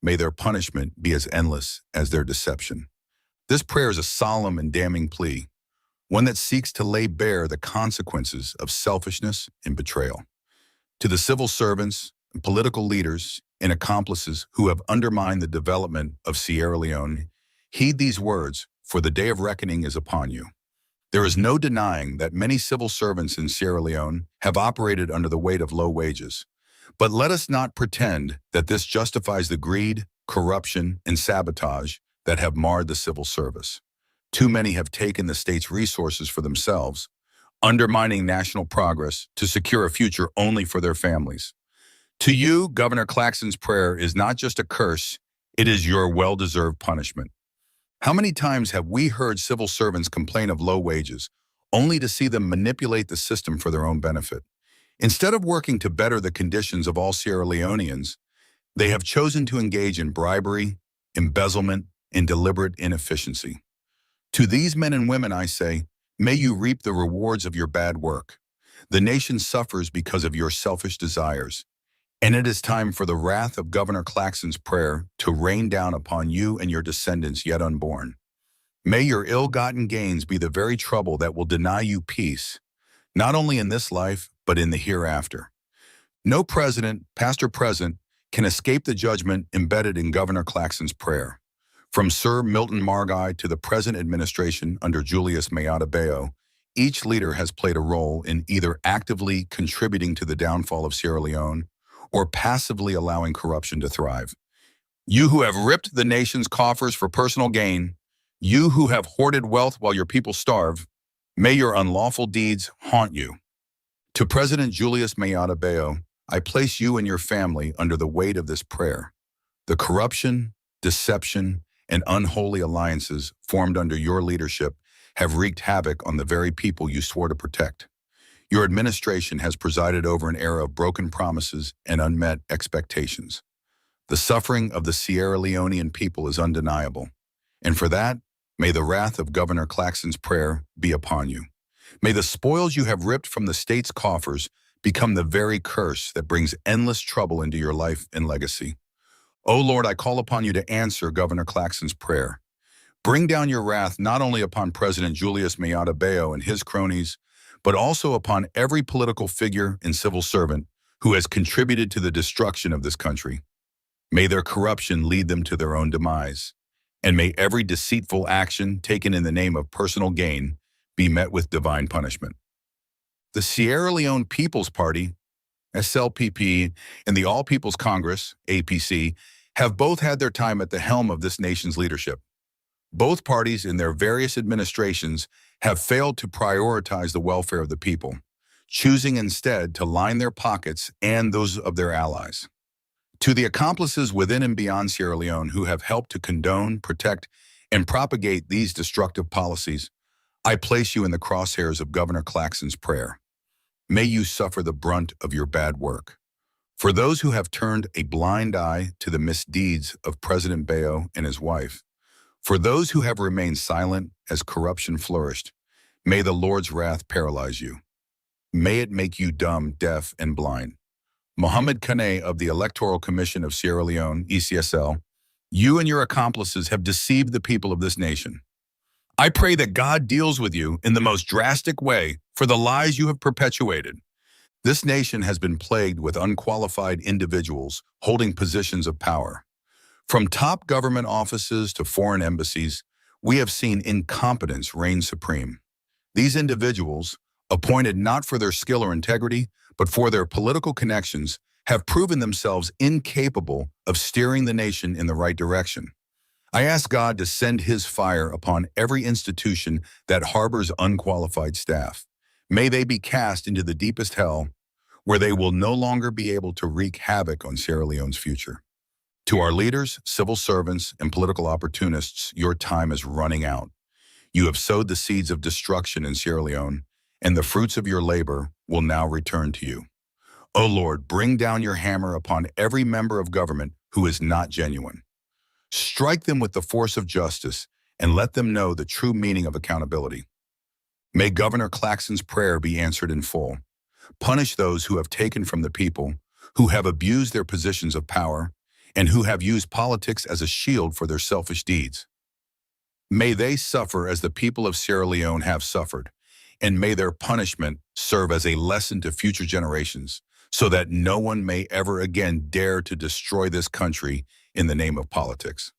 may their punishment be as endless as their deception. This prayer is a solemn and damning plea, one that seeks to lay bare the consequences of selfishness and betrayal. To the civil servants, political leaders, and accomplices who have undermined the development of Sierra Leone, heed these words, for the day of reckoning is upon you. There is no denying that many civil servants in Sierra Leone have operated under the weight of low wages. But let us not pretend that this justifies the greed, corruption, and sabotage that have marred the civil service. Too many have taken the state's resources for themselves, undermining national progress to secure a future only for their families. To you, Governor Claxton's prayer is not just a curse, it is your well-deserved punishment. How many times have we heard civil servants complain of low wages, only to see them manipulate the system for their own benefit? Instead of working to better the conditions of all Sierra Leoneans, they have chosen to engage in bribery, embezzlement, and deliberate inefficiency. To these men and women I say, may you reap the rewards of your bad work. The nation suffers because of your selfish desires, and it is time for the wrath of Governor Claxton's prayer to rain down upon you and your descendants yet unborn. May your ill-gotten gains be the very trouble that will deny you peace, not only in this life, but in the hereafter. No president, past or present, can escape the judgment embedded in Governor Claxton's prayer. From Sir Milton Margai to the present administration under Julius Maada Bio, each leader has played a role in either actively contributing to the downfall of Sierra Leone or passively allowing corruption to thrive. You who have ripped the nation's coffers for personal gain, you who have hoarded wealth while your people starve, may your unlawful deeds haunt you. To President Julius Maada Bio, I place you and your family under the weight of this prayer. The corruption, deception, and unholy alliances formed under your leadership have wreaked havoc on the very people you swore to protect. Your administration has presided over an era of broken promises and unmet expectations. The suffering of the Sierra Leonean people is undeniable, and for that, may the wrath of Governor Claxton's prayer be upon you. May the spoils you have ripped from the state's coffers become the very curse that brings endless trouble into your life and legacy. O Lord, I call upon you to answer Governor Claxton's prayer. Bring down your wrath not only upon President Julius Maada Bio and his cronies, but also upon every political figure and civil servant who has contributed to the destruction of this country. May their corruption lead them to their own demise, and may every deceitful action taken in the name of personal gain be met with divine punishment. The Sierra Leone People's Party, SLPP, and the All People's Congress, APC, have both had their time at the helm of this nation's leadership. Both parties in their various administrations have failed to prioritize the welfare of the people, choosing instead to line their pockets and those of their allies. To the accomplices within and beyond Sierra Leone who have helped to condone, protect, and propagate these destructive policies, I place you in the crosshairs of Governor Claxton's prayer. May you suffer the brunt of your bad work. For those who have turned a blind eye to the misdeeds of President Bayo and his wife, for those who have remained silent as corruption flourished, may the Lord's wrath paralyze you. May it make you dumb, deaf, and blind. Mohammed Kane of the Electoral Commission of Sierra Leone, ECSL, you and your accomplices have deceived the people of this nation. I pray that God deals with you in the most drastic way for the lies you have perpetuated. This nation has been plagued with unqualified individuals holding positions of power. From top government offices to foreign embassies, we have seen incompetence reign supreme. These individuals, appointed not for their skill or integrity, but for their political connections, have proven themselves incapable of steering the nation in the right direction. I ask God to send His fire upon every institution that harbors unqualified staff. May they be cast into the deepest hell, where they will no longer be able to wreak havoc on Sierra Leone's future. To our leaders, civil servants, and political opportunists, your time is running out. You have sowed the seeds of destruction in Sierra Leone, and the fruits of your labor will now return to you. O Lord, bring down your hammer upon every member of government who is not genuine. Strike them with the force of justice and let them know the true meaning of accountability. May Governor Claxton's prayer be answered in full. Punish those who have taken from the people, who have abused their positions of power, and who have used politics as a shield for their selfish deeds. May they suffer as the people of Sierra Leone have suffered, and may their punishment serve as a lesson to future generations, so that no one may ever again dare to destroy this country in the name of politics.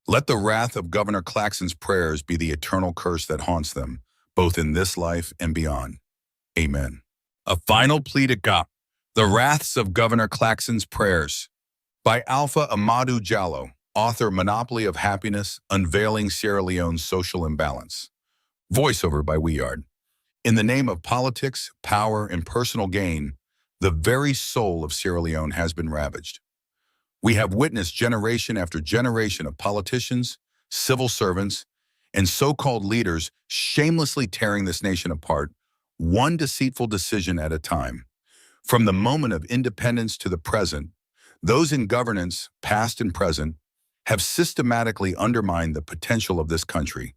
Let the wrath of Governor Claxon's prayers be the eternal curse that haunts them, both in this life and beyond. Amen. A final plea to God. The Wraths of Governor Claxon's Prayers by Alpha Amadou Diallo, author Monopoly of Happiness, Unveiling Sierra Leone's Social Imbalance. Voiceover by Weard. In the name of politics, power, and personal gain, the very soul of Sierra Leone has been ravaged. We have witnessed generation after generation of politicians, civil servants, and so-called leaders shamelessly tearing this nation apart, one deceitful decision at a time. From the moment of independence to the present, those in governance, past and present, have systematically undermined the potential of this country.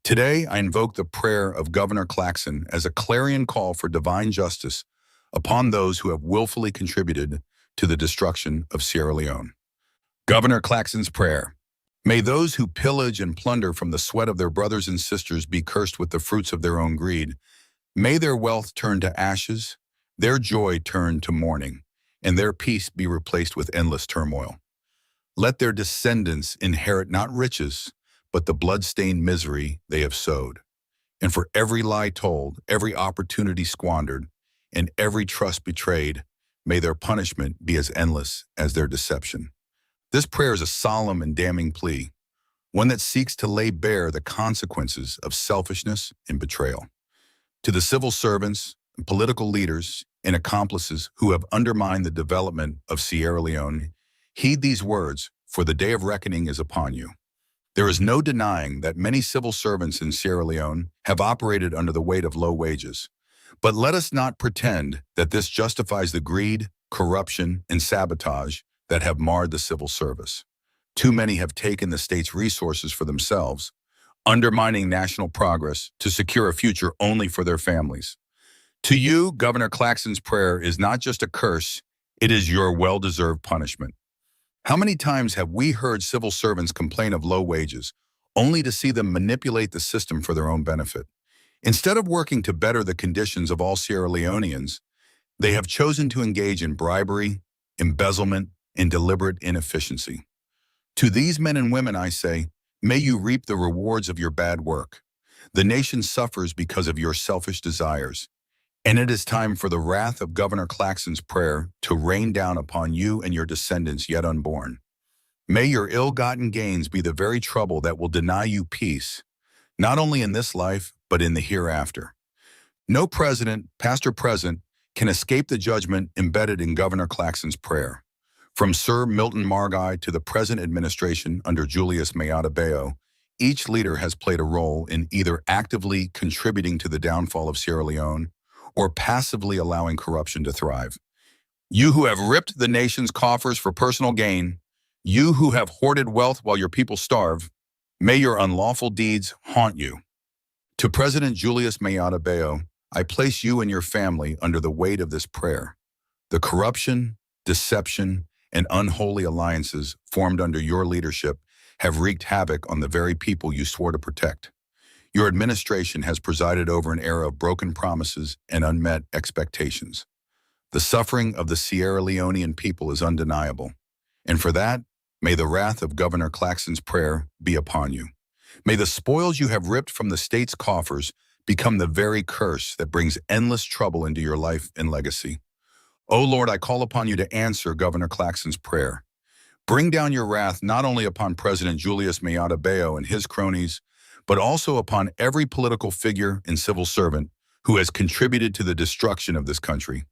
Today, I invoke the prayer of Governor Claxon as a clarion call for divine justice upon those who have willfully contributed to the destruction of Sierra Leone. Governor Claxon's prayer. May those who pillage and plunder from the sweat of their brothers and sisters be cursed with the fruits of their own greed. May their wealth turn to ashes, their joy turn to mourning, and their peace be replaced with endless turmoil. Let their descendants inherit not riches, but the blood-stained misery they have sowed. And for every lie told, every opportunity squandered, and every trust betrayed, may their punishment be as endless as their deception. This prayer is a solemn and damning plea, one that seeks to lay bare the consequences of selfishness and betrayal. To the civil servants, political leaders, and accomplices who have undermined the development of Sierra Leone, heed these words, for the day of reckoning is upon you. There is no denying that many civil servants in Sierra Leone have operated under the weight of low wages. But let us not pretend that this justifies the greed, corruption, and sabotage that have marred the civil service. Too many have taken the state's resources for themselves, undermining national progress to secure a future only for their families. To you, Governor Claxon's prayer is not just a curse, it is your well-deserved punishment. How many times have we heard civil servants complain of low wages, only to see them manipulate the system for their own benefit? Instead of working to better the conditions of all Sierra Leoneans, they have chosen to engage in bribery, embezzlement, and deliberate inefficiency. To these men and women, I say, may you reap the rewards of your bad work. The nation suffers because of your selfish desires, and it is time for the wrath of Governor Claxon's prayer to rain down upon you and your descendants yet unborn. May your ill-gotten gains be the very trouble that will deny you peace, not only in this life, but in the hereafter. No president, past or present, can escape the judgment embedded in Governor Claxon's prayer. From Sir Milton Margai to the present administration under Julius Maada Bio, each leader has played a role in either actively contributing to the downfall of Sierra Leone or passively allowing corruption to thrive. You who have ripped the nation's coffers for personal gain, you who have hoarded wealth while your people starve, may your unlawful deeds haunt you. To President Julius Maada Bio, I place you and your family under the weight of this prayer. The corruption, deception, and unholy alliances formed under your leadership have wreaked havoc on the very people you swore to protect. Your administration has presided over an era of broken promises and unmet expectations. The suffering of the Sierra Leonean people is undeniable, and for that, may the wrath of Governor Claxon's prayer be upon you. May the spoils you have ripped from the state's coffers become the very curse that brings endless trouble into your life and legacy. O Lord, I call upon you to answer Governor Claxon's prayer. Bring down your wrath not only upon President Julius Maada Bio and his cronies, but also upon every political figure and civil servant who has contributed to the destruction of this country.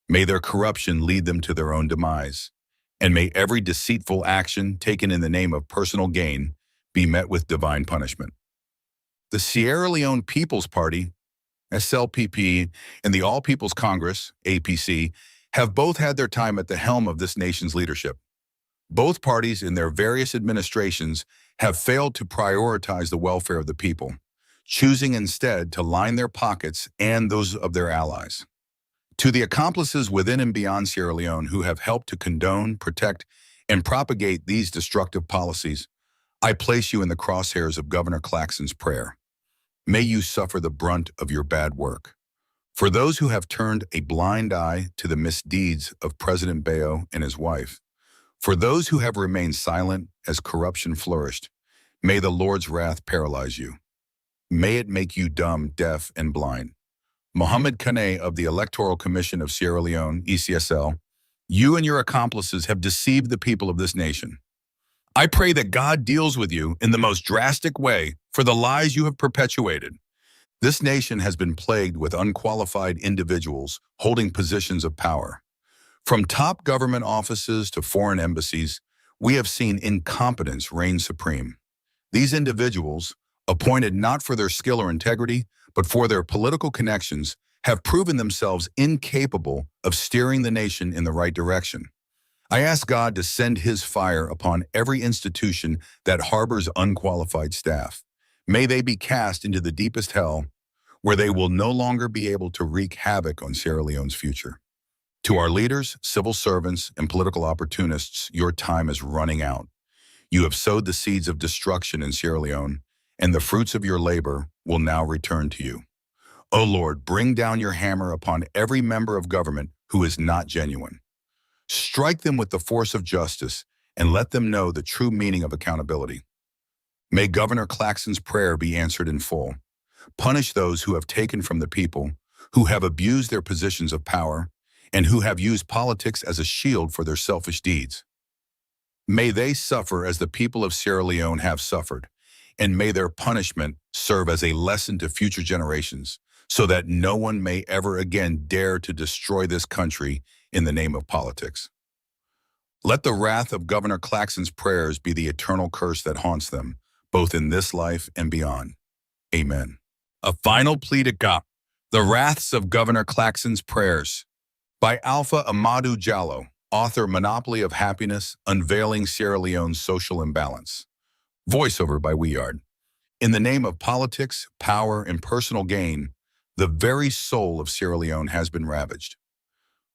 May their corruption lead them to their own demise, and may every deceitful action taken in the name of personal gain be met with divine punishment. The Sierra Leone People's Party, SLPP, and the All People's Congress, APC, have both had their time at the helm of this nation's leadership. Both parties in their various administrations have failed to prioritize the welfare of the people, choosing instead to line their pockets and those of their allies. To the accomplices within and beyond Sierra Leone who have helped to condone, protect, and propagate these destructive policies, I place you in the crosshairs of Governor Claxon's prayer. May you suffer the brunt of your bad work. For those who have turned a blind eye to the misdeeds of President Bayo and his wife, for those who have remained silent as corruption flourished, may the Lord's wrath paralyze you. May it make you dumb, deaf, and blind. Mohammed Kane of the Electoral Commission of Sierra Leone, ECSL, you and your accomplices have deceived the people of this nation. I pray that God deals with you in the most drastic way for the lies you have perpetuated. This nation has been plagued with unqualified individuals holding positions of power. From top government offices to foreign embassies, we have seen incompetence reign supreme. These individuals, appointed not for their skill or integrity, but for their political connections, have proven themselves incapable of steering the nation in the right direction. I ask God to send His fire upon every institution that harbors unqualified staff. May they be cast into the deepest hell, where they will no longer be able to wreak havoc on Sierra Leone's future. To our leaders, civil servants, and political opportunists, your time is running out. You have sowed the seeds of destruction in Sierra Leone, and the fruits of your labor will now return to you. O Lord, bring down your hammer upon every member of government who is not genuine. Strike them with the force of justice and let them know the true meaning of accountability. May Governor Claxon's prayer be answered in full. Punish those who have taken from the people, who have abused their positions of power, and who have used politics as a shield for their selfish deeds. May they suffer as the people of Sierra Leone have suffered, and may their punishment serve as a lesson to future generations, so that no one may ever again dare to destroy this country in the name of politics. Let the wrath of Governor Claxon's prayers be the eternal curse that haunts them, both in this life and beyond. Amen. A final plea to God. The Wraths of Governor Claxon's Prayers by Alpha Amadou Diallo, author Monopoly of Happiness, Unveiling Sierra Leone's Social Imbalance. Voiceover by Weard. In the name of politics, power, and personal gain, the very soul of Sierra Leone has been ravaged.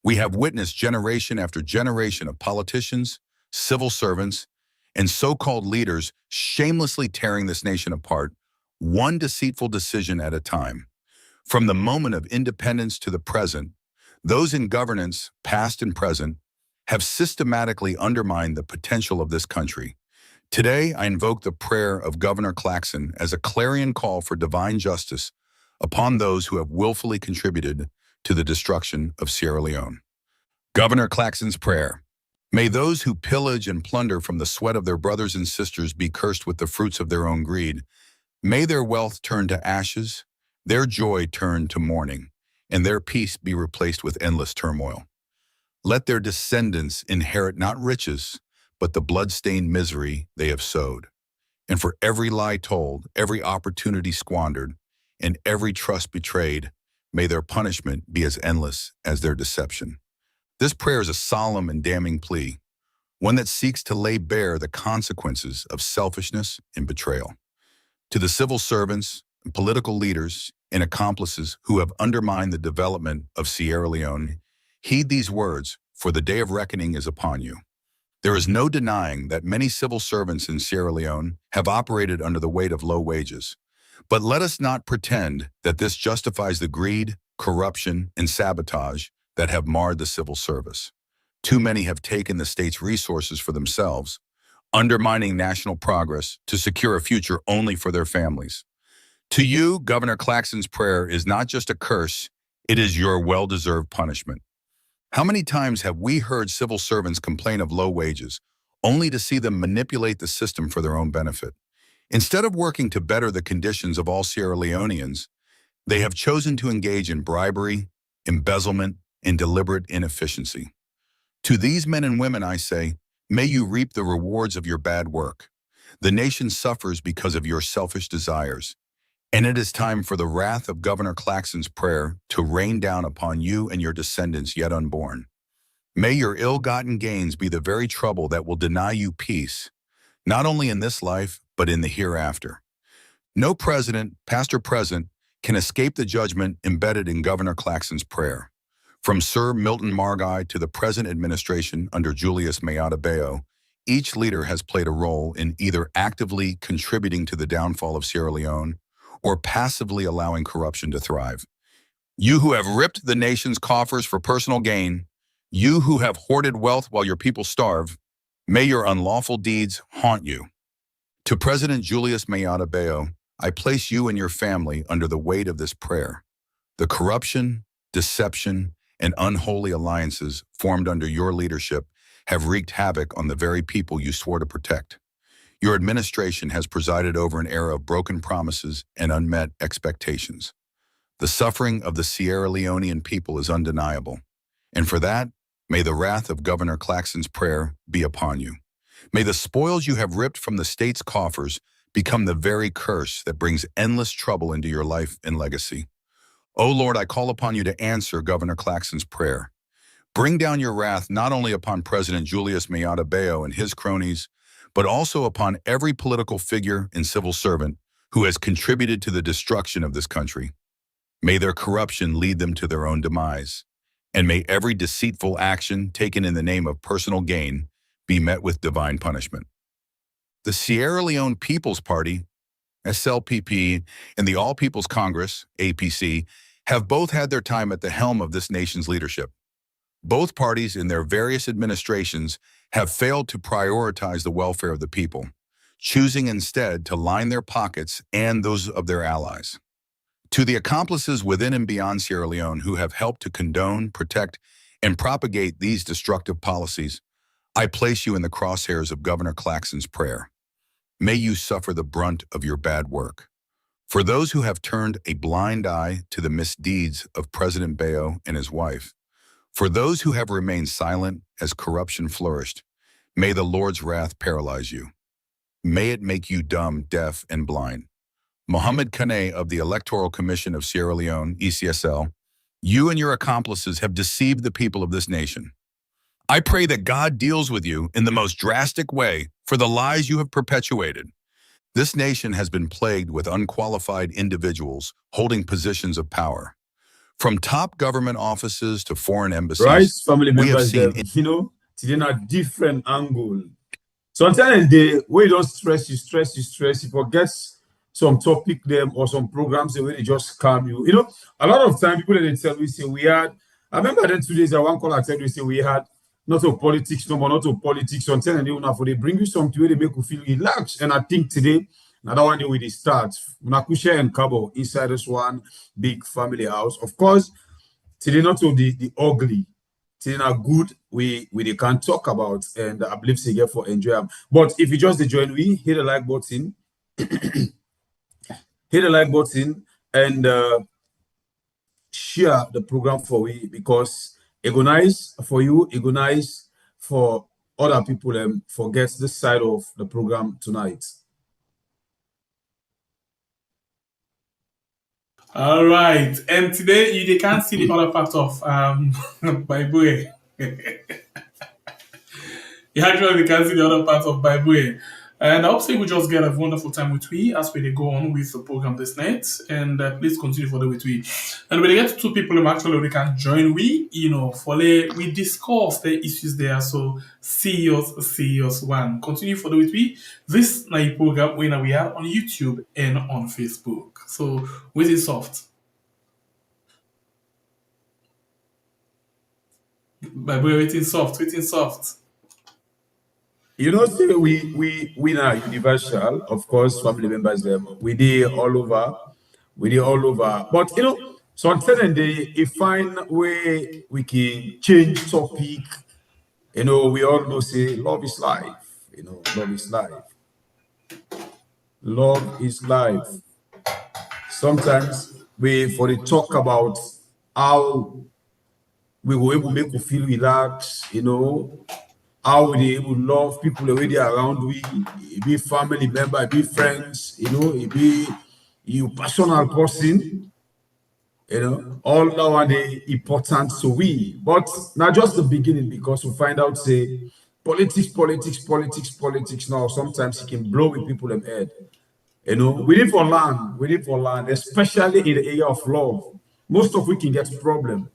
We have witnessed generation after generation of politicians, civil servants, and so-called leaders shamelessly tearing this nation apart, one deceitful decision at a time. From the moment of independence to the present, those in governance, past and present, have systematically undermined the potential of this country. Today, I invoke the prayer of Governor Claxon as a clarion call for divine justice upon those who have willfully contributed to the destruction of Sierra Leone. Governor Claxon's prayer. May those who pillage and plunder from the sweat of their brothers and sisters be cursed with the fruits of their own greed. May their wealth turn to ashes, their joy turn to mourning, and their peace be replaced with endless turmoil. Let their descendants inherit not riches, but the blood-stained misery they have sowed. And for every lie told, every opportunity squandered, and every trust betrayed, may their punishment be as endless as their deception. This prayer is a solemn and damning plea, one that seeks to lay bare the consequences of selfishness and betrayal. To the civil servants, political leaders, and accomplices who have undermined the development of Sierra Leone, heed these words, for the day of reckoning is upon you. There is no denying that many civil servants in Sierra Leone have operated under the weight of low wages. But let us not pretend that this justifies the greed, corruption, and sabotage that have marred the civil service. Too many have taken the state's resources for themselves, undermining national progress to secure a future only for their families. To you, Governor Claxon's prayer is not just a curse, it is your well-deserved punishment. How many times have we heard civil servants complain of low wages, only to see them manipulate the system for their own benefit? Instead of working to better the conditions of all Sierra Leoneans, they have chosen to engage in bribery, embezzlement, and deliberate inefficiency. To these men and women, I say, may you reap the rewards of your bad work. The nation suffers because of your selfish desires, and it is time for the wrath of Governor Claxon's prayer to rain down upon you and your descendants yet unborn. May your ill-gotten gains be the very trouble that will deny you peace, not only in this life, but in the hereafter. No president, past or present, can escape the judgment embedded in Governor Claxon's prayer. From Sir Milton Margai to the present administration under Julius Maada Bayo, Each leader has played a role in either actively contributing to the downfall of Sierra Leone or passively allowing corruption to thrive. You who have ripped the nation's coffers for personal gain, you who have hoarded wealth while your people starve, may your unlawful deeds haunt you. To President Julius Maada Bio, I place you and your family under the weight of this prayer. The corruption, deception, and unholy alliances formed under your leadership have wreaked havoc on the very people you swore to protect. Your administration has presided over an era of broken promises and unmet expectations. The suffering of the Sierra Leonean people is undeniable, and for that, may the wrath of Governor Claxon's prayer be upon you. May the spoils you have ripped from the state's coffers become the very curse that brings endless trouble into your life and legacy. O Lord, I call upon you to answer Governor Claxon's prayer. Bring down your wrath not only upon President Julius Maada Bio and his cronies, but also upon every political figure and civil servant who has contributed to the destruction of this country. May their corruption lead them to their own demise, and may every deceitful action taken in the name of personal gain be met with divine punishment. The Sierra Leone People's Party, SLPP, and the All People's Congress, APC, have both had their time at the helm of this nation's leadership. Both parties in their various administrations have failed to prioritize the welfare of the people, choosing instead to line their pockets and those of their allies. To the accomplices within and beyond Sierra Leone who have helped to condone, protect, and propagate these destructive policies, I place you in the crosshairs of Governor Claxon's prayer. May you suffer the brunt of your bad work. For those who have turned a blind eye to the misdeeds of President Bayo and his wife, for those who have remained silent as corruption flourished, may the Lord's wrath paralyze you. May it make you dumb, deaf, and blind. Mohammed Kane of the Electoral Commission of Sierra Leone, ECSL, you and your accomplices have deceived the people of this nation. I pray that God deals with you in the most drastic way for the lies you have perpetuated. This nation has been plagued with unqualified individuals holding positions of power. From top government offices to foreign embassies, right, family we have members, seen today a different angle. Sometimes the way you don't stress, you forget some topic them or some programs the way they just calm you. A lot of time people they tell me say we had. I remember then 2 days I one call I tell you say we had not of politics no more, not of politics. Sometimes they bring you something where they make you feel relaxed. And I think today another one day we start. Nakusha and Cabo inside this one big family house. Of course, today not of the ugly. Today not good we they can talk about and I believe they get for enjoy them. But if you just join we hit the like button, hit the like button and share the program for we because it go nice for you, it go nice for other people and forget this side of the program tonight. All right, and today they can't see the other part of Bible. You actually can't see the other part of Bible. And I hope we just get a wonderful time with we as we go on with the program this night. And please continue for the with we. And when they get two people who actually we can join we, we discuss the issues there. So serious one. Continue for the with we. This night program when we are on YouTube and on Facebook. So waiting soft. Bible waiting soft. Say we are universal, of course, family members them. We did all over. But so on certain day, if find way we can change topic. We all know say love is life. Love is life. Love is life. Sometimes we for the talk about how we were able to make you feel relaxed, how we able to love people already around we, it be family member, it be friends, it be you personal person, all now and the important to we. But not just the beginning because we find out say politics now sometimes it can blow with people in head. We live for land, especially in the area of love. Most of we can get problem.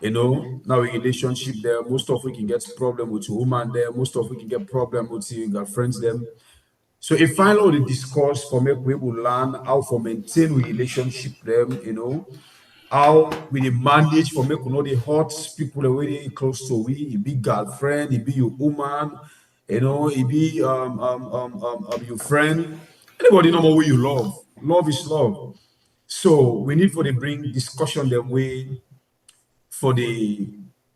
You know, now in relationship there, most of we can get problem with your woman there, most of we can get problem with your girlfriends them. So if finally the discourse for make we will learn how to maintain relationship them, you know, how we dey manage for make we know the hot people already close to we, it be girlfriend, it be your woman, you know, it be your friend, anybody know who you love. Love is love. So we need for the bring discussion them way for the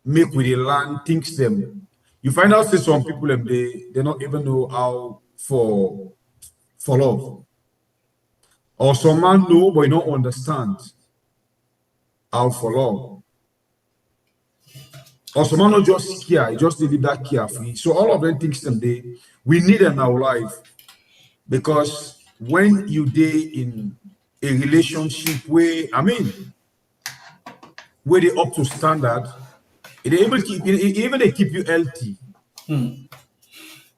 make we dey learn things them. You find out say some people them they not even know how for love. Or some man know but you don't understand how for love. Or some man not just care, you just leave that carefree. So all of them things them we need in our life because when you dey in a relationship where where they up to standard, it able keep even they keep you healthy.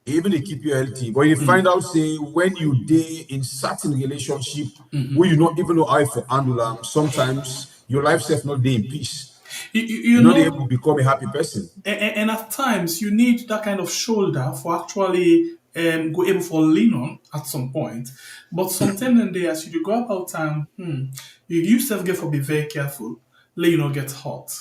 Even they keep you healthy. But you find out say when you dey in certain relationship where you not even know how for handle them, sometimes your life self not dey in peace. You Not know, able to become a happy person. and at times you need that kind of shoulder for actually go able for lean on at some point. But sometimes in there, as you go about time, you yourself get for be very careful, let you not get hot.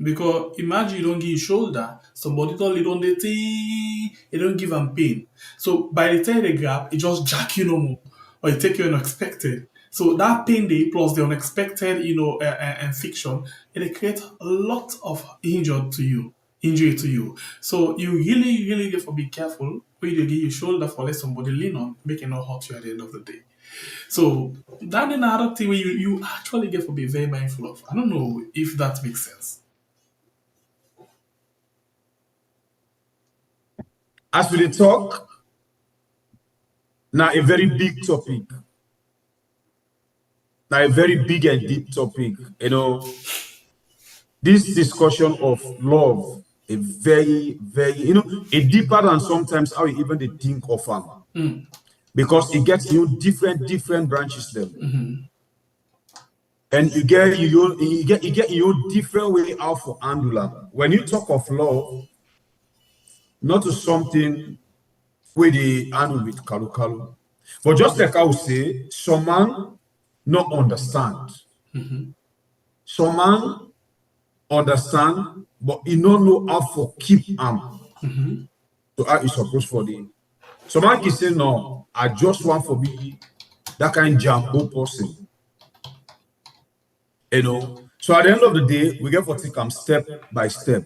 Because imagine you don't give your shoulder, somebody don't lead on the thing, it don't give them pain. So by the time they grab, it just jack you no more, or it take you unexpected. So that pain day plus the unexpected, and fiction, it create a lot of injury to you. So you really, really get to be careful when you give your shoulder for let somebody lean on, make it not hurt you at the end of the day. So that another thing where you actually get to be very mindful of. I don't know if that makes sense. As we dey talk, now a very big topic. Now a very big and deep topic. You know, this discussion of love, a very, very, a deeper than sometimes how you even they think of them. Because it gets different branches them. And you get your different way how for handle them. When you talk of love, not to something where they handle with kalu. But just like I would say, some man not understand. Some man understand, but he don't know how to keep him. So how is supposed for the. Some man can say, no, I just want for be that kind of jumbo person. You know. So at the end of the day, we get for take them step by step.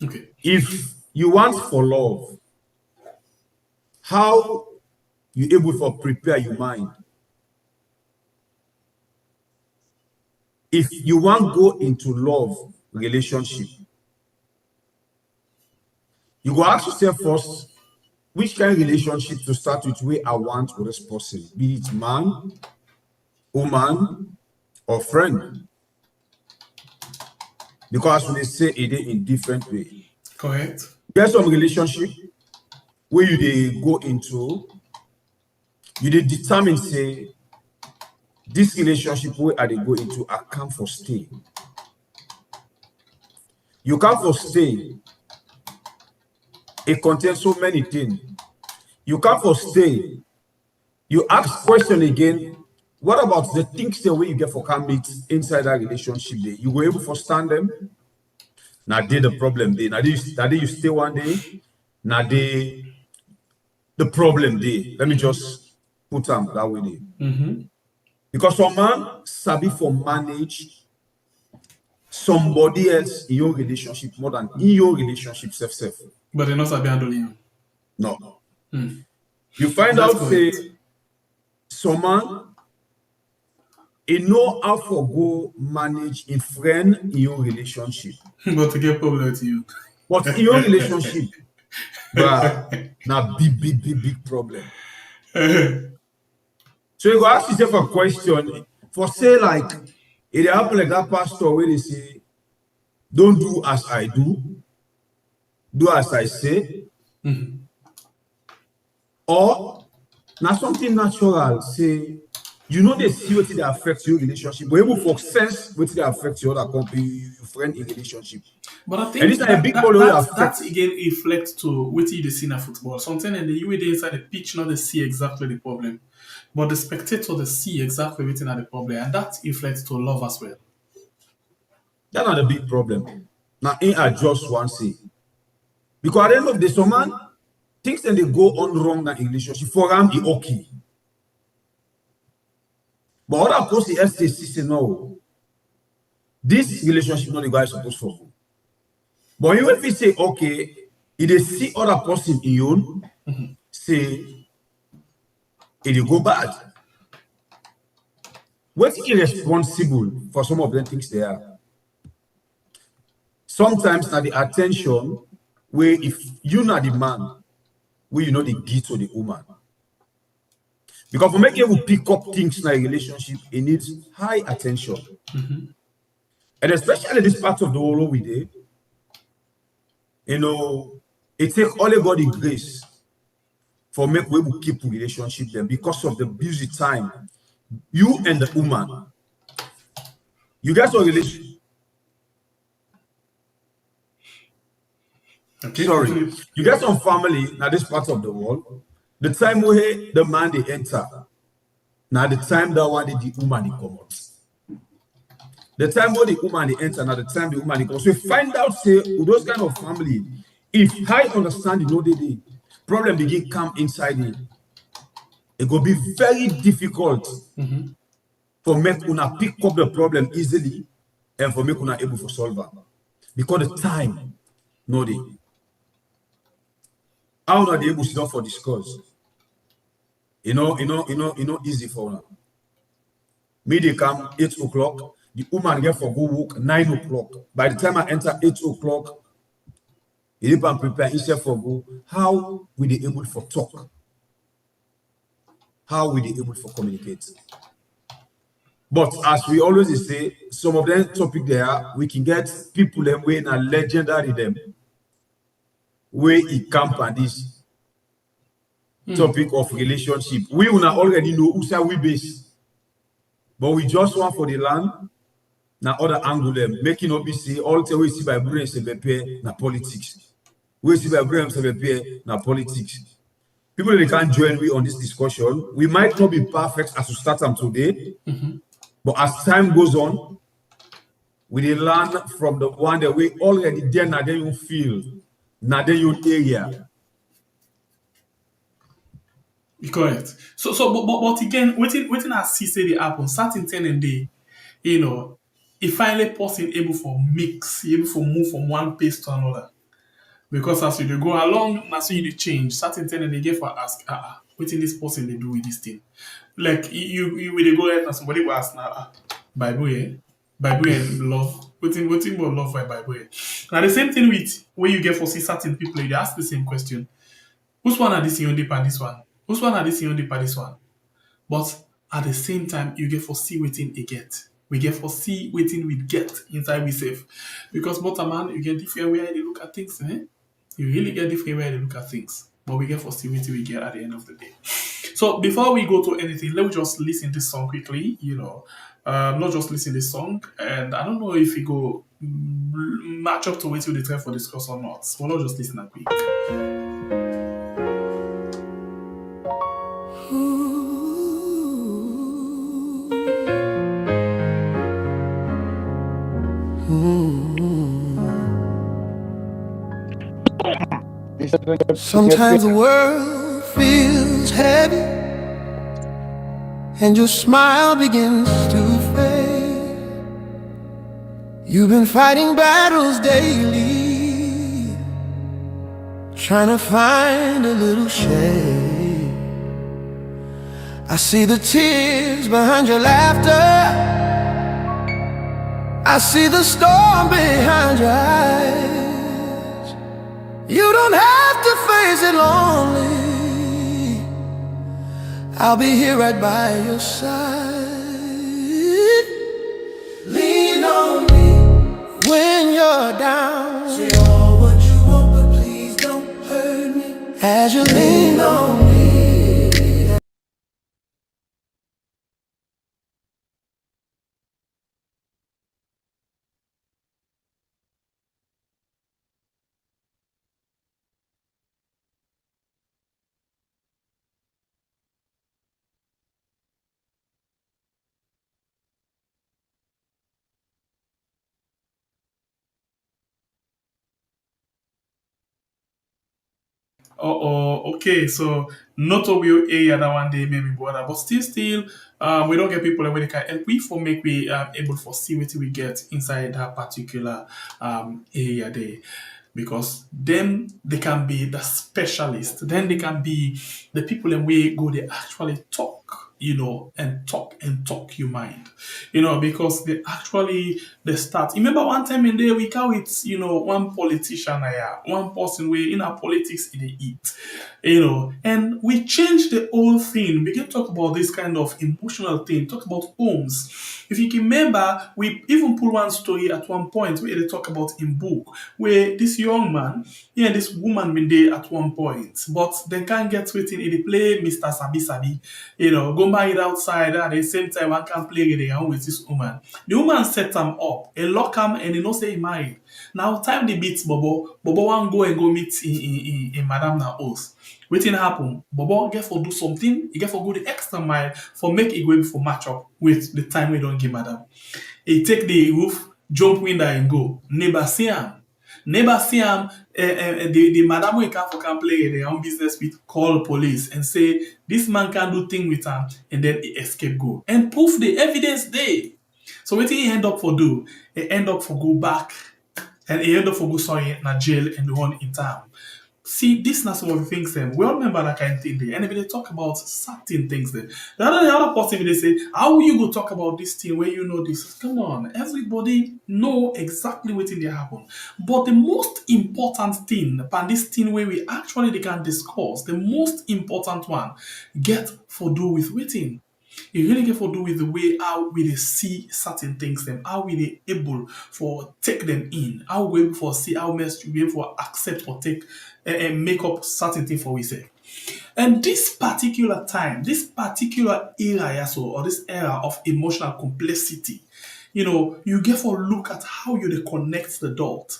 Okay. If you want for love, how you able to prepare your mind? If you want go into love relationship, you go ask yourself first, which kind of relationship to start with where I want with this person, be it man, woman, or friend. Because they say it in different way. Correct. There's some relationship where they go into, you determine say this relationship where they go into, I come for stay. You come for stay. It contains so many things. You come for stay. You ask question again. What about the things the way you get for come meet inside that relationship day? You were able to stand them? Now they the problem day. Now they you stay one day. Now they the problem day. Let me just put them that way day. Because some man sabi for manage somebody else in your relationship more than in your relationship self. But they're not sabi handling you. No. You find out say some man he know how to go manage a friend in your relationship. But to get problem with you. But in your relationship, bruh, now big problem. So you go ask yourself a question. For say like, it happen like that pastor where they say, don't do as I do as I say. Or now something natural, say, you know they see what they affect your relationship, but able for sense what they affect your other company, your friend in relationship. But I think And this is a big problem that that affects. again reflects to what you see in football. Sometimes in the way they inside the pitch, not they see exactly the problem, but the spectator they see exactly what's in the problem, and that reflects to love as well. That's not a big problem. Now, ain't I just one say? Because at the end of the day, some man things that they go on wrong in relationship for him is okay. But other person STC say no. This relationship not the guy supposed to go. But even if he say okay, if they see other person in you, say it go bad. What's irresponsible for some of them things they are? Sometimes now the attention where if you not the man, where you know the give to the woman. Because for making you pick up things in a relationship, it needs high attention. And especially this part of the world we did, you know, it takes all the God in grace for make we will keep relationship them because of the busy time. You and the woman, you guys are relation. Okay. Sorry, you get some family now this part of the world. The time where the man they enter, now the time that one the woman they come out. The time where the woman they enter, now the time the woman they come out. So find out say with those kind of family, if I understand the know they problem begin come inside it, it will be very difficult for make una pick up the problem easily and for make una able to solve it. Because the time, no they. How are they able to sit for discuss? You know, easy for them. Me they come 8 o'clock. The woman get for go work 9 o'clock. By the time I enter 8 o'clock, you can prepare yourself for go. How will they able for talk? How will they able for communicate? But as we always say, some of them topic there, we can get people them way in a legendary them. Where it camp and this topic of relationship. We will not already know who say we base. But we just want for the land, now other angle them, making up say all the way see by brain se be na politics. We see by brain se be na politics. People that can't join me on this discussion. We might not be perfect as we start them today, but as time goes on, we will learn from the one that we already there now then you feel. Now they your area. Correct. But again, waiting as see say the happen, starting 10 and day, you know, if finally person able for mix, able for move from one pace to another. Because as you go along, as you change, starting 10 and they get for ask, waiting this person they do with this thing. Like you will they go ahead and somebody will ask now, Bible and love. Waiting more love for Bible. Now the same thing with where you get for see certain people, they ask the same question. Whose one are this in deep and this one? Whose one are this in deep and this one? But at the same time, you get for see waiting a get. We get for see waiting we get inside we safe. Because but a man, you get different way they look at things, eh? You really get different way they look at things. But we get for see waiting we get at the end of the day. So before we go to anything, let me just listen to this song quickly, you know. Not just listen to this song, and I don't know if it go match up to what you try for discuss or not. So we'll not just listen that quick. Sometimes the world feels heavy and your smile begins to fade. You've been fighting battles daily, trying to find a little shade. I see the tears behind your laughter, I see the storm behind your eyes. You don't have to face it lonely, I'll be here right by your side. Lean on me when you're down. Say all what you want, but please don't hurt me. As you lean on me. Okay, so not all we area that one day maybe border, but still, we don't get people when they can help we for make we able to see what we get inside that particular area there. Because then they can be the specialist, then they can be the people and we go they actually talk, and talk your mind, because they start. Remember one time in there we call it, one politician, one person we in our politics they eat, and we change the whole thing. We can talk about this kind of emotional thing, talk about homes. If you can remember, we even pull one story at one point where they talk about in book where this young man, this woman been there at one point, but they can't get within it. They play Mr. Sabi Sabi, go married outside at the same time one can play with this woman. The woman set him up, he lock him and he say he married. Now time they beat Bobo want go and go meet in Madame na house. Wetin happen? Bobo get for do something, he get for go the extra mile for make it go for match up with the time we don't give Madam. He take the roof, jump window and go. Neighbor see him. The madam we can play their own business with, call police and say this man can do thing with him, and then he escape go. And proof the evidence there. So what he end up for do? He end up for go back and he end up for go na jail and the one in town. See, this is some of the things them. We all remember that kind of thing there. And if they talk about certain things there. The other person they say, how will you go talk about this thing where you know this? Come on, everybody know exactly what thing they happen. But the most important thing, and this thing where we actually they can discuss, the most important one, get for do with waiting. It really get for do with the way how we see certain things, them, how we able for take them in, how we able for see how much we able for accept or take and make up certain things for we say. And this particular time, this particular era or this era of emotional complexity, you get for look at how you connect the dot.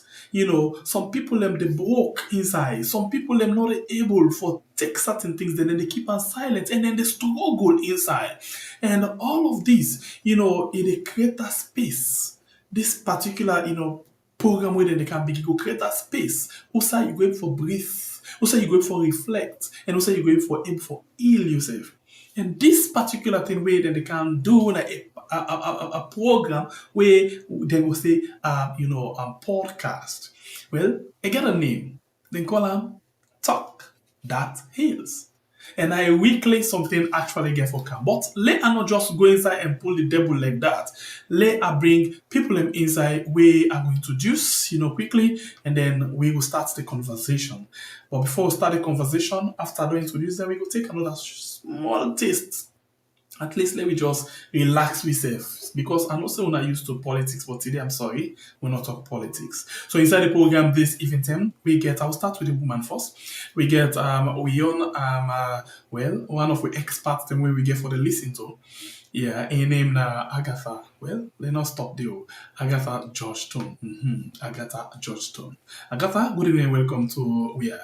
Some people them they broke inside. Some people them not able for take certain things, then they keep on silent and then they struggle inside. And all of this, it create a space. This particular, program where they can be go create a space. Also you going for breathe. Also you going for reflect. And also you going for aim for heal yourself. And this particular thing where they can do like a program where they will say, podcast. Well, I get a name. They call them Talk That Heals. And I weekly something actually get for come. But let her not just go inside and pull the devil like that. Let her bring people inside where I'm going to introduce, quickly, and then we will start the conversation. But before we start the conversation, after I introduce them, we will take another small taste. At least let me just relax myself, because I'm also not used to politics, but today I'm sorry, we're not talking politics. So inside the program this evening, I'll start with the woman first. We get one of the experts the way we get for the listen to. Yeah, her name Agatha. Well, let's not stop there. Agatha Georgestone. Agatha Georgestone. Agatha, good evening, welcome to Weird.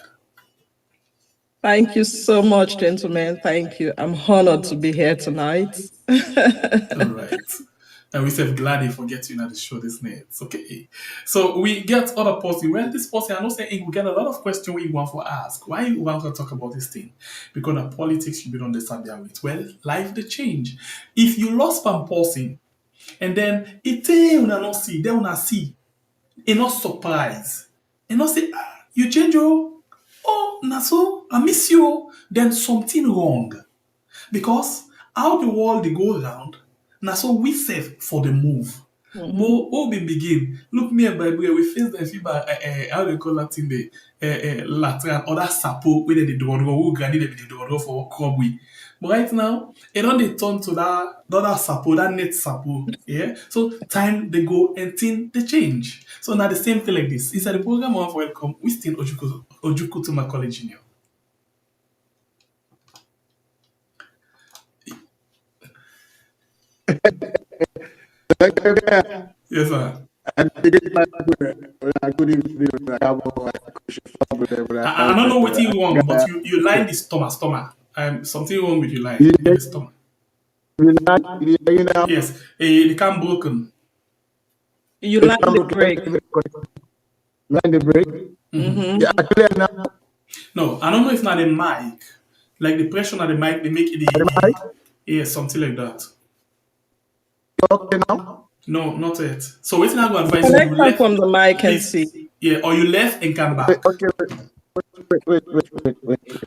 Thank you so much, gentlemen. Thank you. I'm honored to be here tonight. All right. And we say glad for getting you at the show this night. It's okay. So we get other person. Well, this person, I know saying we get a lot of questions we want to ask. Why you want to talk about this thing? Because the politics should be on the subject with. Well, life the change. If you lost one person, and then it una not see, they una see, and not surprise, and not say, you change your. Oh, Naso, I miss you. Then something wrong. Because how the world they go around, Naso we save for the move. But we begin. Look me at Bible, we face the feedback, how they call that thing, the Latran, or that sapo, where they do who granny they do for crop we. But right now, it don't they turn to that sapo, that net sapo. Yeah. So time they go and thing they change. So now the same thing like this. Inside the program of welcome, Winston Ojukutu-Macaulay Jr. Yes, sir. I don't know what you want, but you line the stomach. Something wrong with your line. The stomach. Yes, it can broken. You line the break. Line the break? Mm-hmm. Yeah, clear now. No, I don't know if not the mic. Like the pressure on the mic, they make it yeah, something like that. Okay now? No, not yet. So waiting I go advise you, Connect you her left from the mic and please. see. Yeah, or you left and come back. Okay, wait.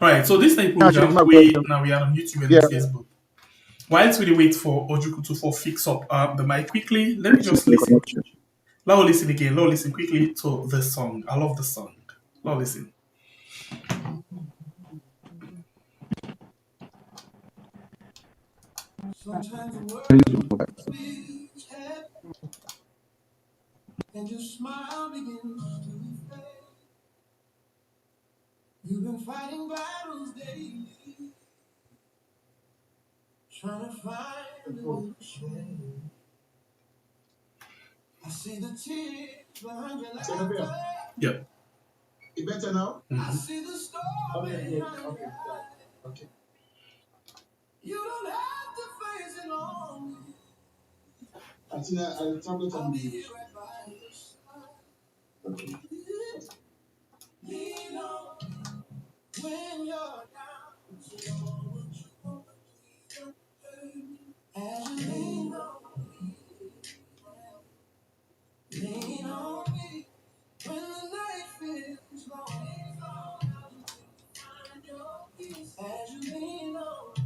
Right, so this type Now she's program my we question. now we are on YouTube and Yeah. Facebook. Whilst we wait for Ojukutu to fix up the mic quickly, let me just listen. Now listen again. Now listen quickly to the song. I love the song. Now listen. Sometimes the world feels heavy, and your smile begins to fade. You've been fighting battles daily, trying to find a little shade. I see the tears behind your laughter. Yep. You better now? I see the storm behind your eyes. Okay. You don't have to face it long. I think I'll tablet I'll and be here right by your side. okay. Lean on me when you're down. So what you want to do, as you lean on me when the night feels long. Find your peace as you lean on me.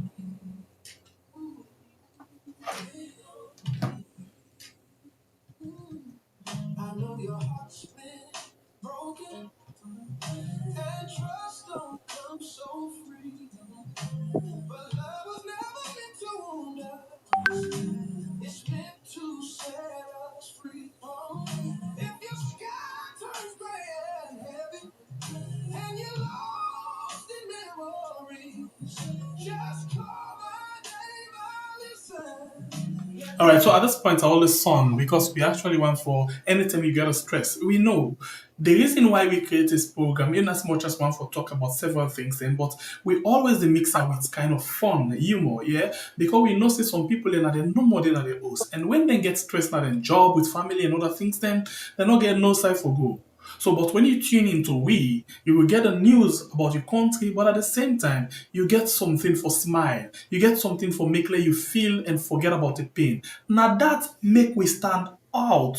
Ooh, lean on me. I know your heart's been broken, and trust don't come so free. But love was never meant to wound us. It's meant to set us free. Oh, if your sky turns gray and heavy, and you're lost in memories, just call my name, I'll listen. All right, so at this point, I always song because we actually want for anytime you get a stress. We know the reason why we create this program, in as much as one for talk about several things, then, but we always the mix up with kind of fun, humor, yeah, because we know see some people in they no more than they host, and when they get stressed at their job with family and other things, then they not get no side for go. So, but when you tune into we, you will get the news about your country, but at the same time, you get something for smile. You get something for make let you feel and forget about the pain. Now that make we stand out,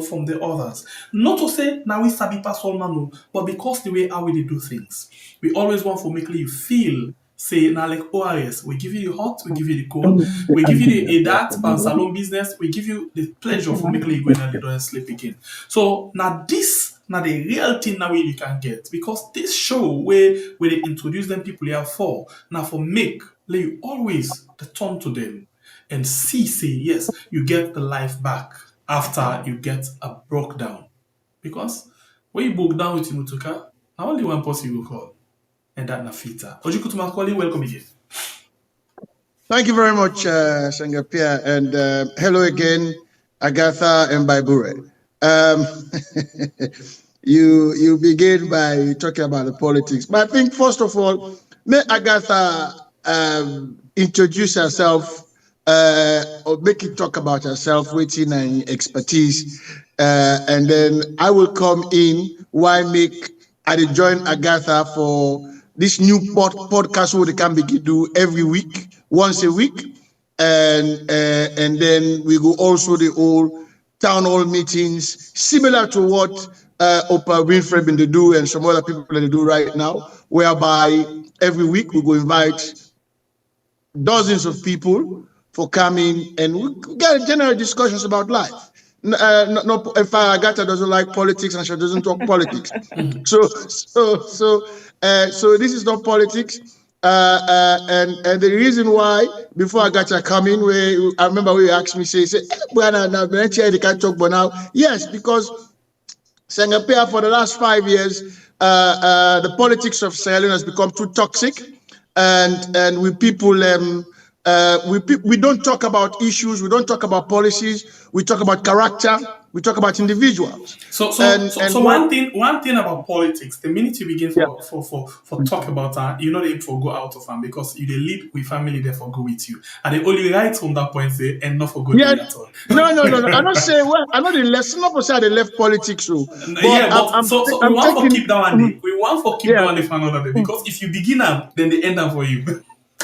from the others. Not to say now we sabi pass all man, but because the way how we dey do things. We always want for make let you feel. Say now like ORS, we give you the hot, we give you the cold, we give you the that and salon business, we give you the pleasure for making you go in and little and sleep again. So now this now the real thing now you can get because this show where they introduce them people here for now for make let you always the turn to them and see say yes you get the life back after you get a broke down because when you broke down with Mutuka, now only one person you go call. And that Nafita. Ojukutu-Macaulay, welcome again. Thank you very much, Sangapia, and hello again, Agatha and Baibure. You begin by talking about the politics, but I think first of all, may Agatha introduce herself or make it talk about herself, waiting and expertise, and then I will come in. Why make I join Agatha for this new podcast where they can begin do every week, once a week, and then we go also the whole town hall meetings, similar to what Oprah Winfrey been to do and some other people that they do right now, whereby every week we go invite dozens of people for coming and we get general discussions about life. If Agatha doesn't like politics and she doesn't talk politics. So this is not politics. And the reason why, before Agatha come in, I remember when you asked me, say, they can't talk but now. Yes, because Sangapia for the last 5 years, the politics of Sierra Leone has become too toxic, and with people We don't talk about issues. We don't talk about policies. We talk about character. We talk about individuals. So one thing about politics, the minute you begin for talk about that, you're not able to go out of them because you they lead with family, therefore go with you. And the only right from that point say and not for good at all. No. I'm not saying I'm not in less. Not say they left politics. So but we want to keep that one day. We want to keep that one day for another day because if you begin up, then they end up for you.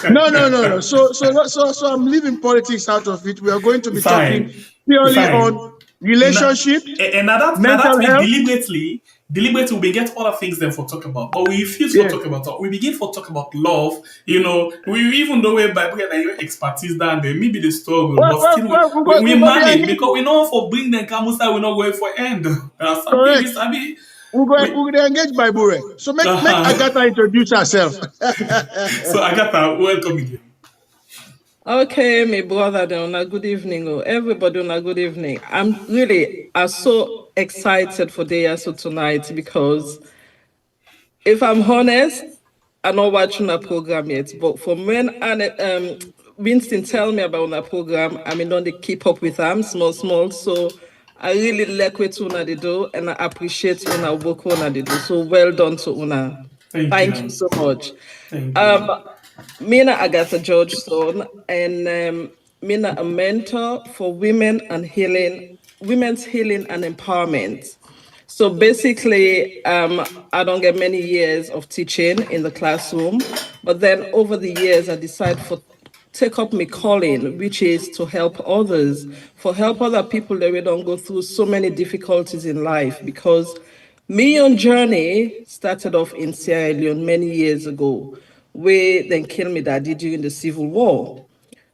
No. So I'm leaving politics out of it. We are going to be talking purely on relationship, and that we deliberately we get other things then for talk about, but we refuse to talk about that. We begin for talk about love. You know, we even though we're by your expertise down there, maybe the struggle, but still we manage because we know for bring them Kamusa, we're not going for end. We're engaged by Bure. So make Agatha introduce herself. So Agatha, welcome again. Okay, my brother, on a good evening, everybody on a good evening. I'm so excited for Diaspora tonight because if I'm honest, I'm not watching a program yet, but from when Winston tell me about a program, I mean, don't they keep up with them, small, so I really like what Una they do, and I appreciate Una work Una they do. So well done to Una. Thank you so much. Mina Agatha Georgestone, and Mina a mentor for women's healing and empowerment. So basically, I don't get many years of teaching in the classroom, but then over the years, I decided to take up my calling, which is to help others, help other people that we don't go through so many difficulties in life. Because my own journey started off in Sierra Leone many years ago, where then killed my daddy during the Civil War.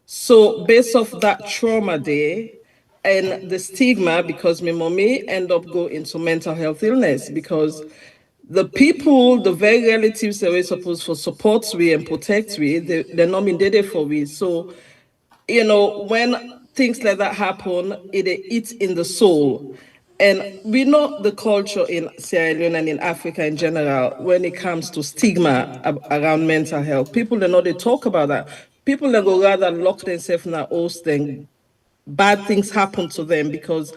So based off that trauma there and the stigma, because my mommy ended up going into mental health illness, because the people, the very relatives that were supposed to support me and protect me, they're not been there for me. So, you know, when things like that happen, it eats in the soul. And we know the culture in Sierra Leone and in Africa in general when it comes to stigma around mental health. People don't know they talk about that. People that go rather lock themselves in their house than bad things happen to them because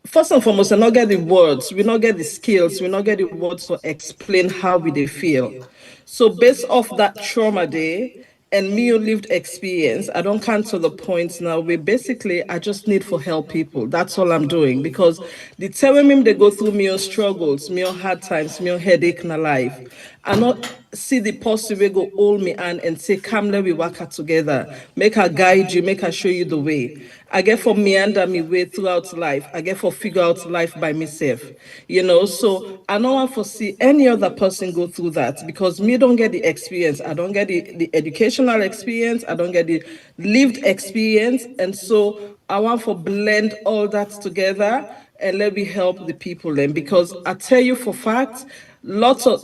first and foremost, we not get the words, we not get the skills, we not get the words to explain how they feel. So based off that trauma there and me lived experience, I don't come to the point now where basically I just need to help people. That's all I'm doing because the telling me they go through me struggles, me hard times, me headache in life. I not see the person will go hold me and say, come, let we work out together. Make her guide you, make her show you the way. I get for meander me way throughout life. I get for figure out life by myself. You know, so I don't want to see any other person go through that because me don't get the experience. I don't get the educational experience. I don't get the lived experience. And so I want to blend all that together and let me help the people then. Because I tell you for fact, lots of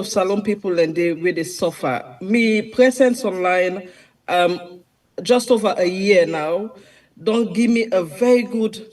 salon people and where they suffer. Me presence online just over a year now don't give me a very good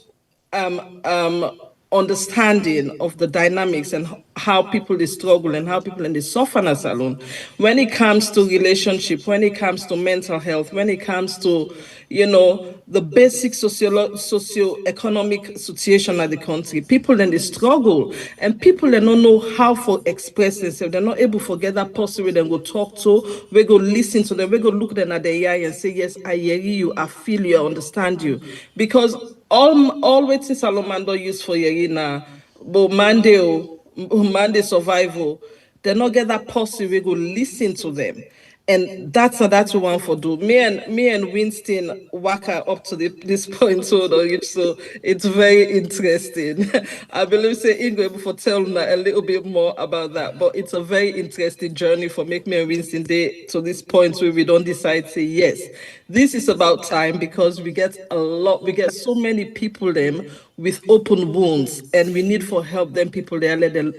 understanding of the dynamics and how people they struggle and how people they suffer in a salon. When it comes to relationship, when it comes to mental health, when it comes to, you know, the basic socio-economic situation of the country, people then they struggle and people they don't know how to express themselves. They're not able to get that person we then go talk to, we go listen to them, we go look them at their eye and say, yes, I hear you, I feel you, I understand you. Because all waiting Salomando use for Yerina, but Monday survival, they not get that person we go listen to them. And that's what we want for do. Me and Winston work up to this point, so it's very interesting. I believe Ingo able to tell a little bit more about that, but it's a very interesting journey for me and Winston day to this point where we don't decide say yes. This is about time because we get so many people them with open wounds and we need for help them people there let them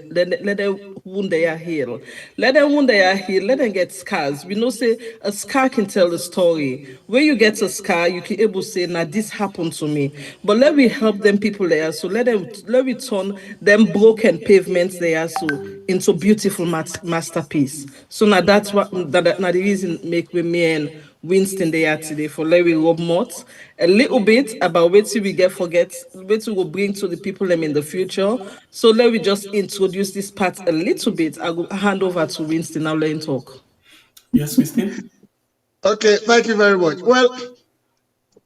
wound they are healed. Let them wound they are healed, let them get scars. We know say a scar can tell the story. When you get a scar, you can able say, now this happened to me. But let me help them people there. So let me turn them broken pavements there so into beautiful masterpiece. So now that's what the reason make me and Winston they are today for Larry Robmott. A little bit about what we forget, what we will bring to the people them in the future. So let me just introduce this part a little bit. I will hand over to Winston now. Let him talk. Yes, Winston. Okay, thank you very much. Well,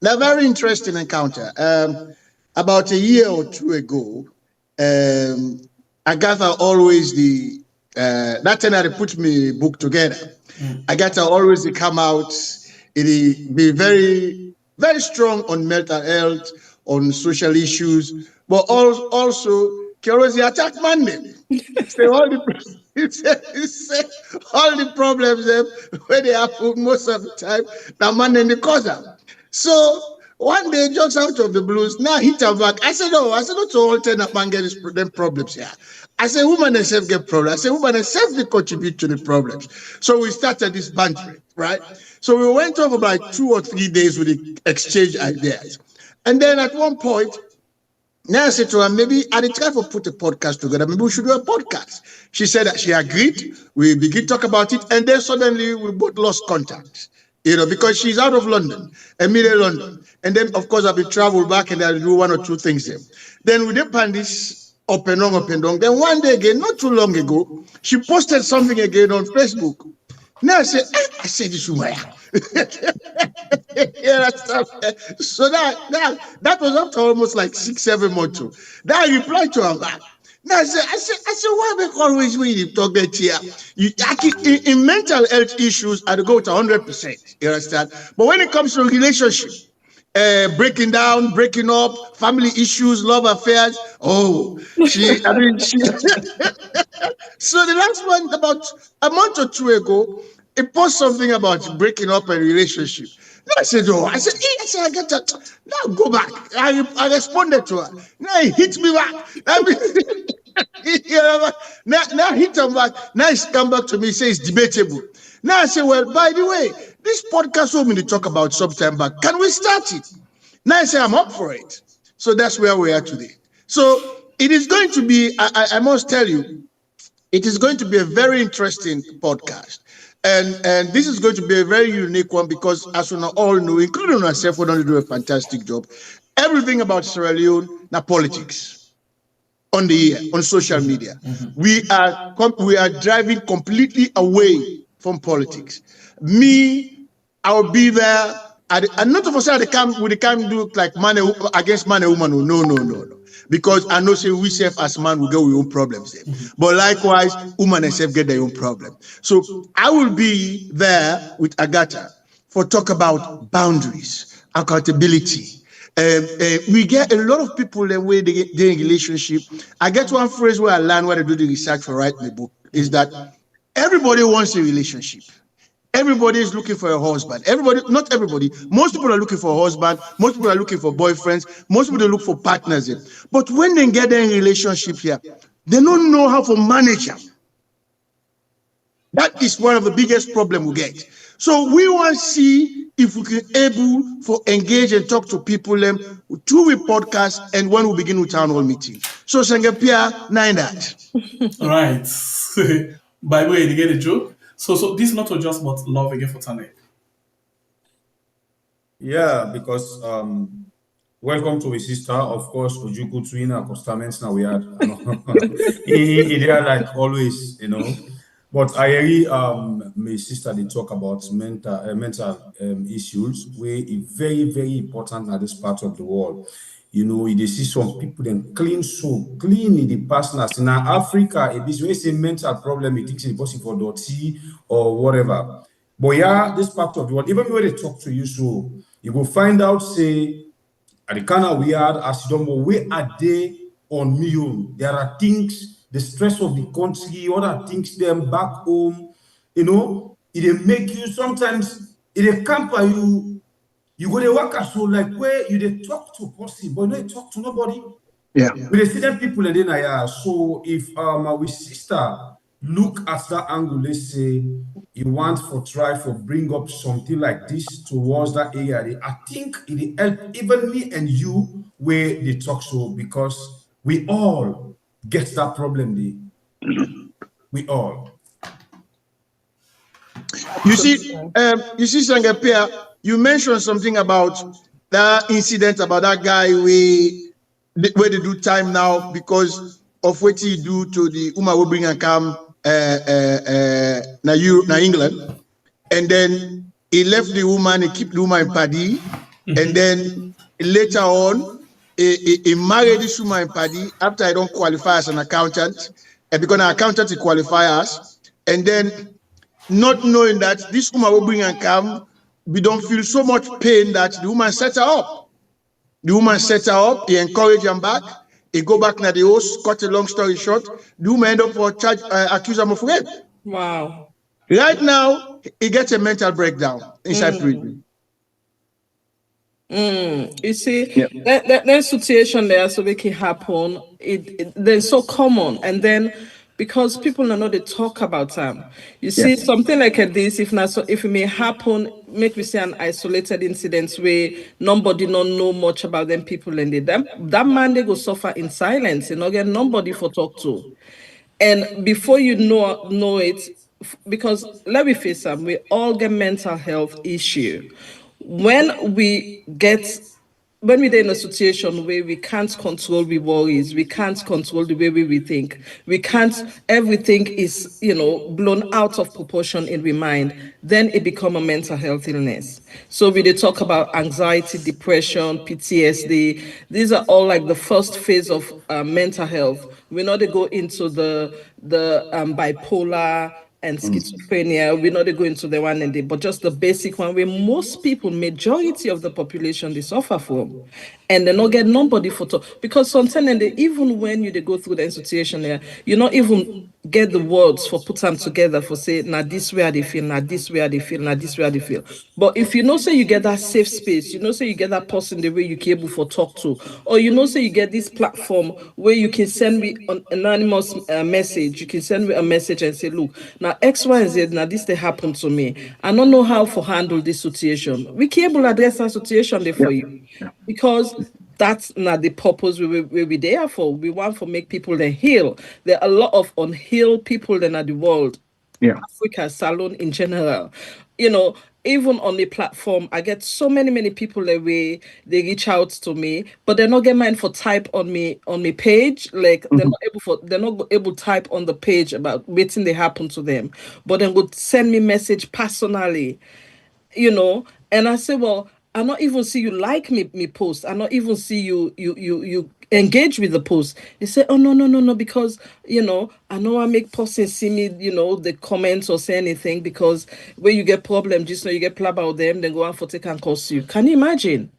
a very interesting encounter. About a year or two ago, Agatha always that time I put me book together. Agatha always come out, it be very, very strong on mental health, on social issues, but also he always attack Monday. Say all the he say all the problems when they happen most of the time, now man in the cause them. So one day, just out of the blues, now hit her back. I said, no, not all 10 up man get them problems here. I said, woman herself get problems. I said, woman herself they contribute to the problems. So we started this bantering, right? So we went over like 2 or 3 days with the exchange ideas. And then at one point, now I said to her, maybe I did try to put a podcast together. Maybe we should do a podcast. She said that she agreed. We begin to talk about it. And then suddenly we both lost contact, because she's out of London, Emilia, London. And then, of course, I'll be travel back and I'll do 1 or 2 things there. Then we did this up and down. Then one day again, not too long ago, she posted something again on Facebook. Now I said, this woman. So that was after almost like 6-7 months. Then I replied to her back. Now I said, why we always we talk that here? In mental health issues, I'd go to 100%. You understand? But when it comes to relationship, breaking down, breaking up, family issues, love affairs. She. So the last one, about a month or 2 ago, it posted something about breaking up a relationship. Now I said, I get that. Now go back. I responded to her. Now he hit me back. Now hit him back. Now he's come back to me, says it's debatable. Now I say, well, by the way, this podcast we're going to talk about sometime back. Can we start it? Now I say, I'm up for it. So that's where we are today. So it is going to be, I must tell you, it is going to be a very interesting podcast. And this is going to be a very unique one because, as we all know, including myself, we're going to do a fantastic job. Everything about Sierra Leone, now politics on the air, on social media. Mm-hmm. We are driving completely away from politics. Me, I will be there. And not of us they can't do like man against man and woman. No. Because I know say we self as man will get our own problems. Mm-hmm. But likewise, woman and self get their own problem. So I will be there with Agatha for talk about boundaries, accountability. We get a lot of people the way they get in relationship. I get one phrase where I learned when I do the research for writing the book is that everybody wants a relationship. Everybody is looking for a husband. Not everybody. Most people are looking for a husband. Most people are looking for boyfriends. Most people look for partners. But when they get in relationship here, they don't know how to manage them. That is one of the biggest problems we get. So we want to see if we can able to engage and talk to people through a podcast and when we begin with town hall meeting. So Sengapia, 9 that. All right. By the way, you get a joke? So this is not just about love again for Tane. Yeah, because welcome to his sister, of course, Ojukutu-Macaulay acostaments now we had. he there like always, But I really my sister they talk about mental issues where it's very, very important at this part of the world. You see some people then clean in the partners. In Africa, if this way say mental problem, it thinks it's possible for dirty or whatever. But yeah, this part of the world, even when they talk to you, so you will find out, say, at the kind of weird, as you don't know, where are they on me? There are things, the stress of the country, other things, them back home, it make you sometimes, it camper you. You go to work so like where you they talk to person, but you talk to nobody. Yeah. We they see them people and then so if our sister look at that angle, let's say you want for try for bring up something like this towards that area, I think it help even me and you where they talk so because we all get that problem. We all. You see, Sangapia, you mentioned something about that incident about that guy where they do time now because of what he do to the Uma will bring and come na England, and then he left the woman, he keep the woman in Paddy, and then later on he married this woman in Paddy after I don't qualify as an accountant, and because an accountant he qualifies, and then not knowing that this woman will bring and come, we don't feel so much pain that the woman set her up. The woman set her up, he encouraged him back, he go back to the house, cut a long story short, the woman end up for charge, accuse him of rape. Wow. Right now, he gets a mental breakdown inside prison. You see, that situation there so make it happen. They're so common, and then because people don't know they talk about them. You see, something like this, if it may happen, make we say an isolated incident where nobody don't know much about them people, and that man they go suffer in silence, and again nobody for talk to. And before you know it, because let me face it, we all get mental health issue. When we're in a situation where we can't control the worries, we can't control the way we think, everything is, blown out of proportion in the mind, then it becomes a mental health illness. So we did talk about anxiety, depression, PTSD. These are all like the first phase of mental health. We know they go into the bipolar and schizophrenia. We know they go into the one and but just the basic one where most people, majority of the population, they suffer from. And they not get nobody for talk. Because sometimes even when they go through the situation there, you not even get the words for put them together for say, now this way they feel, now this way they feel, now this way they feel. But if say you get that safe space, say you get that person the way you can able for talk to, or say you get this platform where you can send me an anonymous message, you can send me a message and say, look, now X, Y, and Z, now this they happen to me. I don't know how to handle this situation. We can able address that situation there for you. Because that's not the purpose we there for. We want to make people they heal. There are a lot of unhealed people in the world. Africa, Salon in general. Even on the platform, I get so many people that they reach out to me, but they're not get mine for type on me page. Like they're not able to type on the page about waiting they happen to them, but then would send me message personally, and I say, well, I not even see you like me post. I not even see you engage with the post. You say, oh no, because I know I make persons see me, the comments or say anything, because when you get problem, just know you get plab about them, then go out for take and cost you. Can you imagine?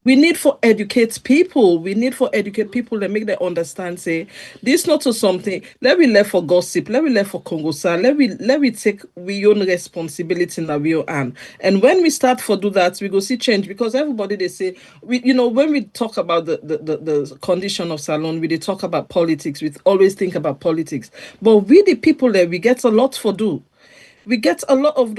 We need for educate people. We need for educate people that make them understand. Say this not to something. Let we left for gossip. Let we left for Congosa. Let we take we own responsibility in our real hand. And when we start for do that, we go see change, because everybody they say when we talk about the condition of Salon, we talk about politics. We always think about politics, but we the people there we get a lot for do. We get a lot of.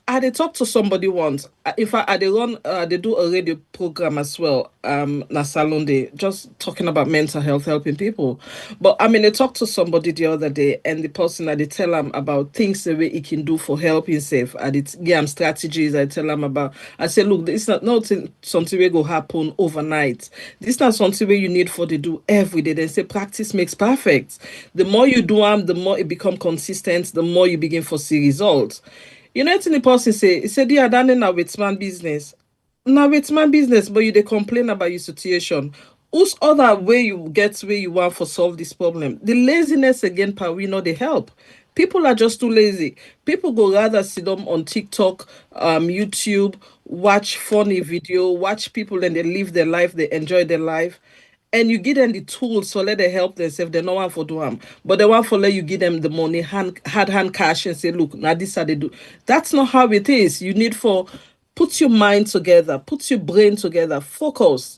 I they talk to somebody once. In fact, they do a radio program as well. Na Salon Day, just talking about mental health, helping people. But they talked to somebody the other day, and the person they tell them about things the way he can do for helping himself. I did give him strategies. I tell them about. I say, look, this is not something will go happen overnight. This is not something where you need for to do every day. They say practice makes perfect. The more you do them, the more it become consistent. The more you begin for see results. It's the person say, he said, yeah, that now it's man business. Now it's man business, but they complain about your situation. Whose other way you get where you want for solve this problem? The laziness again, we know they help. People are just too lazy. People go rather sit them on TikTok, YouTube, watch funny video, watch people and they live their life, they enjoy their life. And you give them the tools so let them help themselves. They no one for do them, but they want for let you give them the money, hard cash, and say, look, now this how they do. That's not how it is. You need for put your mind together, put your brain together, focus.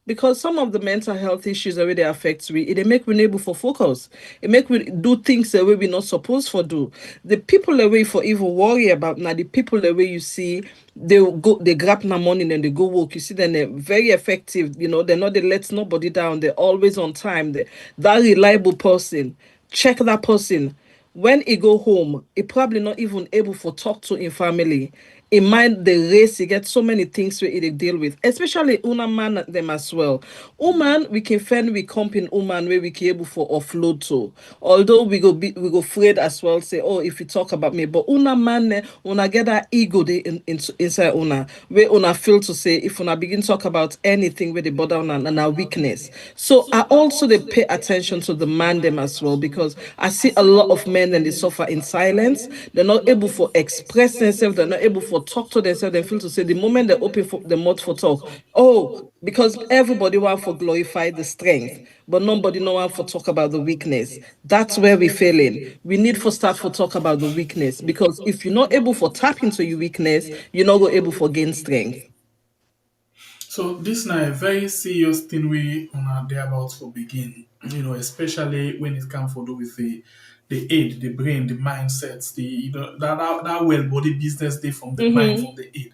Because some of the mental health issues already affect we, it make we able for focus. It make we do things the way we're not supposed to do. The people the way for even worry about now, the people the way you see they grab na money and they go work. You see them they're very effective. They're not they let nobody down. They're always on time. That reliable person. Check that person. when he go home, he probably not even able to talk to in family. In mind the race, he gets so many things where he deal with, especially una man them as well. Woman, we can find we comp in woman where we can able for offload to. Although we go afraid as well, say, oh, if you talk about me, but una man, una get that ego they inside una, where una feel to say if una begin talk about anything where they bother on and our weakness. So I also they pay attention to the man them as well, because I see a lot of men and they suffer in silence. They're not able to express themselves. They're not able to talk to themselves. They feel to say the moment they open for the mouth for talk, oh, because everybody want to glorify the strength, but nobody know want to talk about the weakness. That's where we failing. We need to start to talk about the weakness, because if you're not able to tap into your weakness, you're not able to gain strength. So this now a very serious thing we on our day about for begin, especially when it comes for do with the aid, the brain, the mindsets, that well body business day from the mind, from the aid.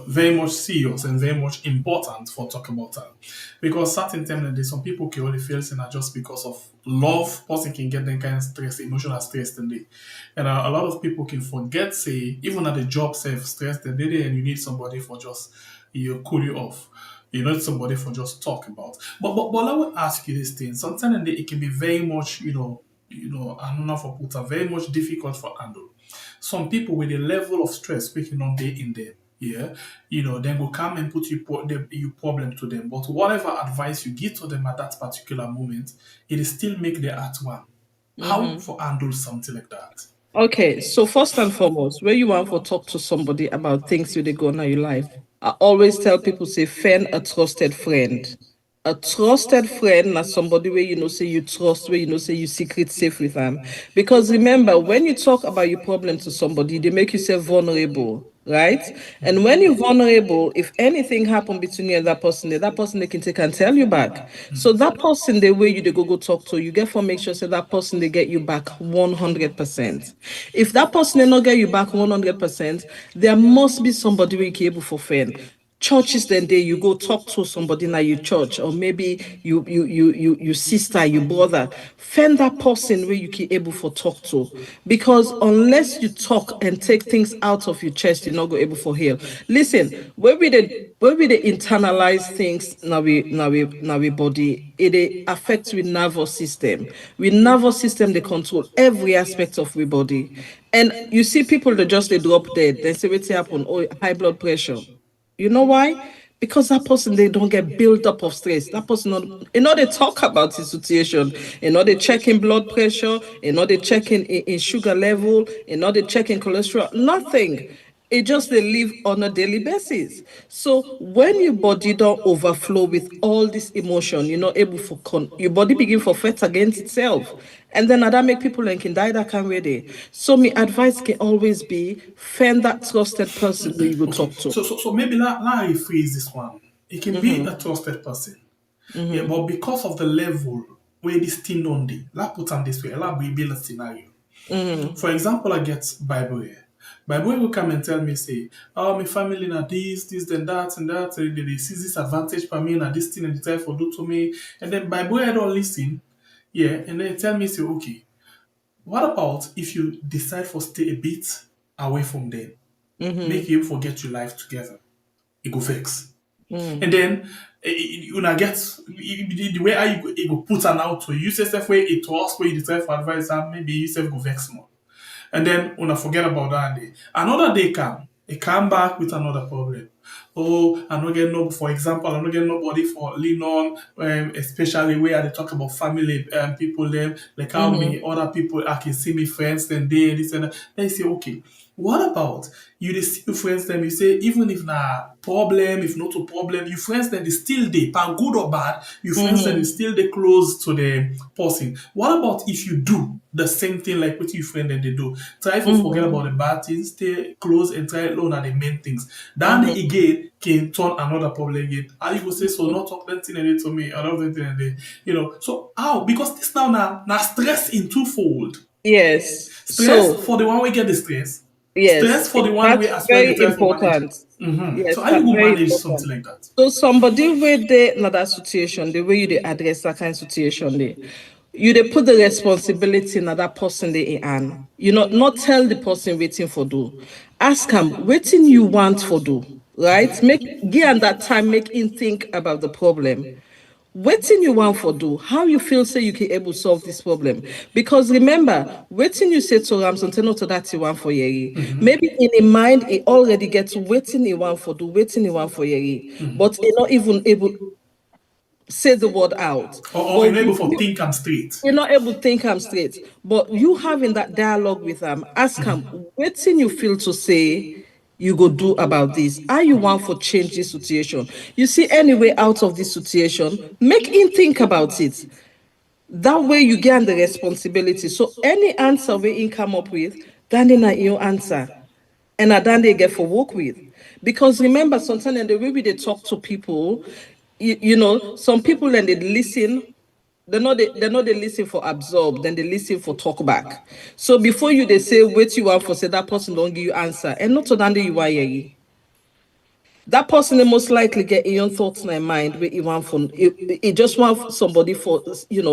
Very much serious and very much important for talk about that. Because certain times there's some people can only feel just because of love, person can get them kind of stress, emotional stress today. And a lot of people can forget, say, even at the job self stress the day, and you need somebody for just cool you off. You need somebody for just talk about. But I would ask you this thing. Sometimes it can be very much, I don't know for put very much difficult for handle. Some people with a level of stress waking on day in there, then will come and put you problem to them. But whatever advice you give to them at that particular moment, it is still make their heart one. How for handle something like that? Okay, so first and foremost, where you want to talk to somebody about things where they go on in your life, I always tell people, say, find a trusted friend. A trusted friend, not somebody where say you trust, where say you secret safe with them. Because remember, when you talk about your problem to somebody, they make yourself vulnerable, right? And when you're vulnerable, if anything happen between you and that person they can take and tell you back. So that person, the way you they go talk to, you get for make sure say that person they get you back 100%. If that person they not get you back 100%, there must be somebody we can able for friend. Churches then day you go talk to somebody in your church, or maybe you sister, your brother, find that person where you can able for talk to, because unless you talk and take things out of your chest, you're not go able for heal. Listen, where we the internalize things now we body, it affects with nervous system. With nervous system they control every aspect of we body. And you see people that just they drop dead, then say what's happen, oh, high blood pressure. You know why? Because that person they don't get built up of stress. That person not they talk about the situation, they checking blood pressure, they checking in sugar level, they checking cholesterol, nothing. It just they live on a daily basis. So when your body don't overflow with all this emotion, you're not able for your body begin for fight against itself. And then that make people like can die that can ready. So my advice can always be find that trusted person who you go talk to. So maybe let rephrase this one. It can be a trusted person. Yeah, but because of the level where this thing on the, let's put on this way, let's build a scenario. For example, I get Bible here. Bible will come and tell me, say, oh, my family now this, then that, and that, they see this advantage for me, and this thing and the time for do to me. And then Bible I don't listen, and then tell me, say, okay, what about if you decide for stay a bit away from them? Make you forget your life together. It go vex. And then you know get the way how you go put an out to you say stuff where it was where you decide for advice and maybe you self go vex more. And then when I forget about that day. Another day come back with another problem. Oh, I'm not getting no, for example, I'm not getting nobody for lean on, especially where they talk about family people them, like how many other people I can see me friends then they this and that. Then you say, okay, what about you see your friends them, you say even if na problem, if not a problem, your friends then they still they, pan good or bad, your friends then they still they close to the person. What about if you do the same thing like what your friend then they do? Try to forget about the bad things, stay close and try alone at the main things. Then again can turn another problem again. How you go say so not talk that thing and to me, another thing and they, so how? Because this now stress in twofold. Yes. Stress for the one we get the stress. Yes. Stress for the one we as well very important. Yes, so how you go manage something like that? So somebody where they not that situation, the way you they address that kind of situation there. you they put the responsibility in that person they in. You know, not tell the person waiting for do. Ask him waiting you want for do, right? Make give him that time, make him think about the problem. Waiting you want for do, how you feel say you can able solve this problem. Because remember, waiting you say to Ramson, tell not to that you want for yeri. Maybe in a mind it already gets waiting you want for do, waiting you want for yeri. But you're not even able say the word out. Or you're not able to think I'm straight. You're not able to think I'm straight. But you having that dialogue with them, ask them, waiting you feel to say you go do about this. How you want for change this situation? You see any way out of this situation, make him think about it. That way you get the responsibility. So any answer we him come up with, then they not your answer. And then they get for work with. Because remember, sometimes in the way they talk to people, you know, some people and they listen, they listen for absorb, then they listen for talk back. So before you they say what you want for say that person don't give you answer, and not to that you want that person they most likely get in your thoughts in their mind where you want for it just want somebody for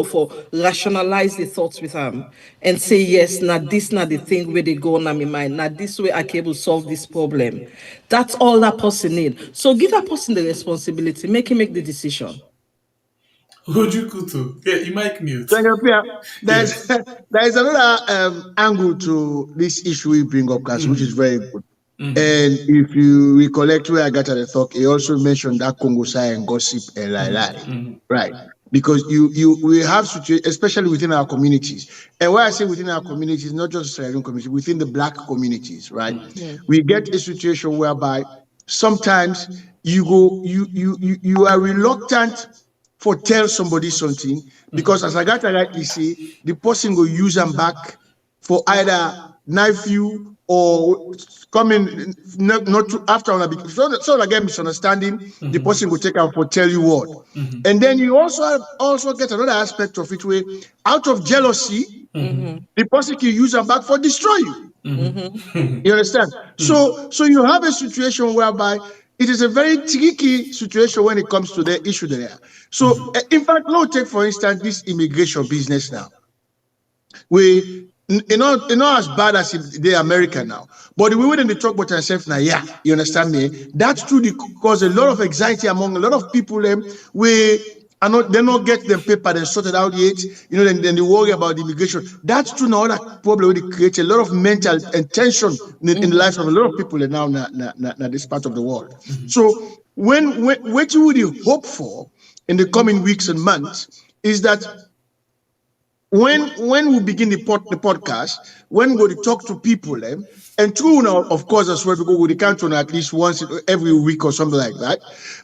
for rationalize the thoughts with them and say yes, now this not the thing where they go on my mind. Now this way I can able solve this problem. That's all that person need. So give that person the responsibility, make him make the decision. Ojukutu, yeah, you might mute. There's another angle to this issue we bring up, guys, which is very good. And if you recollect where I got at the talk, he also mentioned that Congo side and gossip and lie. Right? Because we have situations, especially within our communities. And when I say within our communities, not just Sierra Leone community, within the Black communities, right? We get a situation whereby sometimes you are reluctant for tell somebody something because, as Agatha rightly say, the person will use them back for either knife you or coming not to, after on a so again misunderstanding. The person will take out for tell you what, and then you also get another aspect of it where out of jealousy, the person can use them back for destroy you. You understand? So you have a situation whereby it is a very tricky situation when it comes to the issue there. So, in fact, let's take, for instance, this immigration business now. We, not as bad as the America now, but we wouldn't talk about ourselves now. Yeah, you understand me? That's true because a lot of anxiety among a lot of people. They not get them paper and sorted out yet. You know, then they worry about the immigration. That's true. Now that problem really creates a lot of mental and tension in the lives of a lot of people now this part of the world. So what you would hope for in the coming weeks and months is that when we begin the podcast, when we talk to people, and true now, of course, as well, because we count on at least once every week or something like that,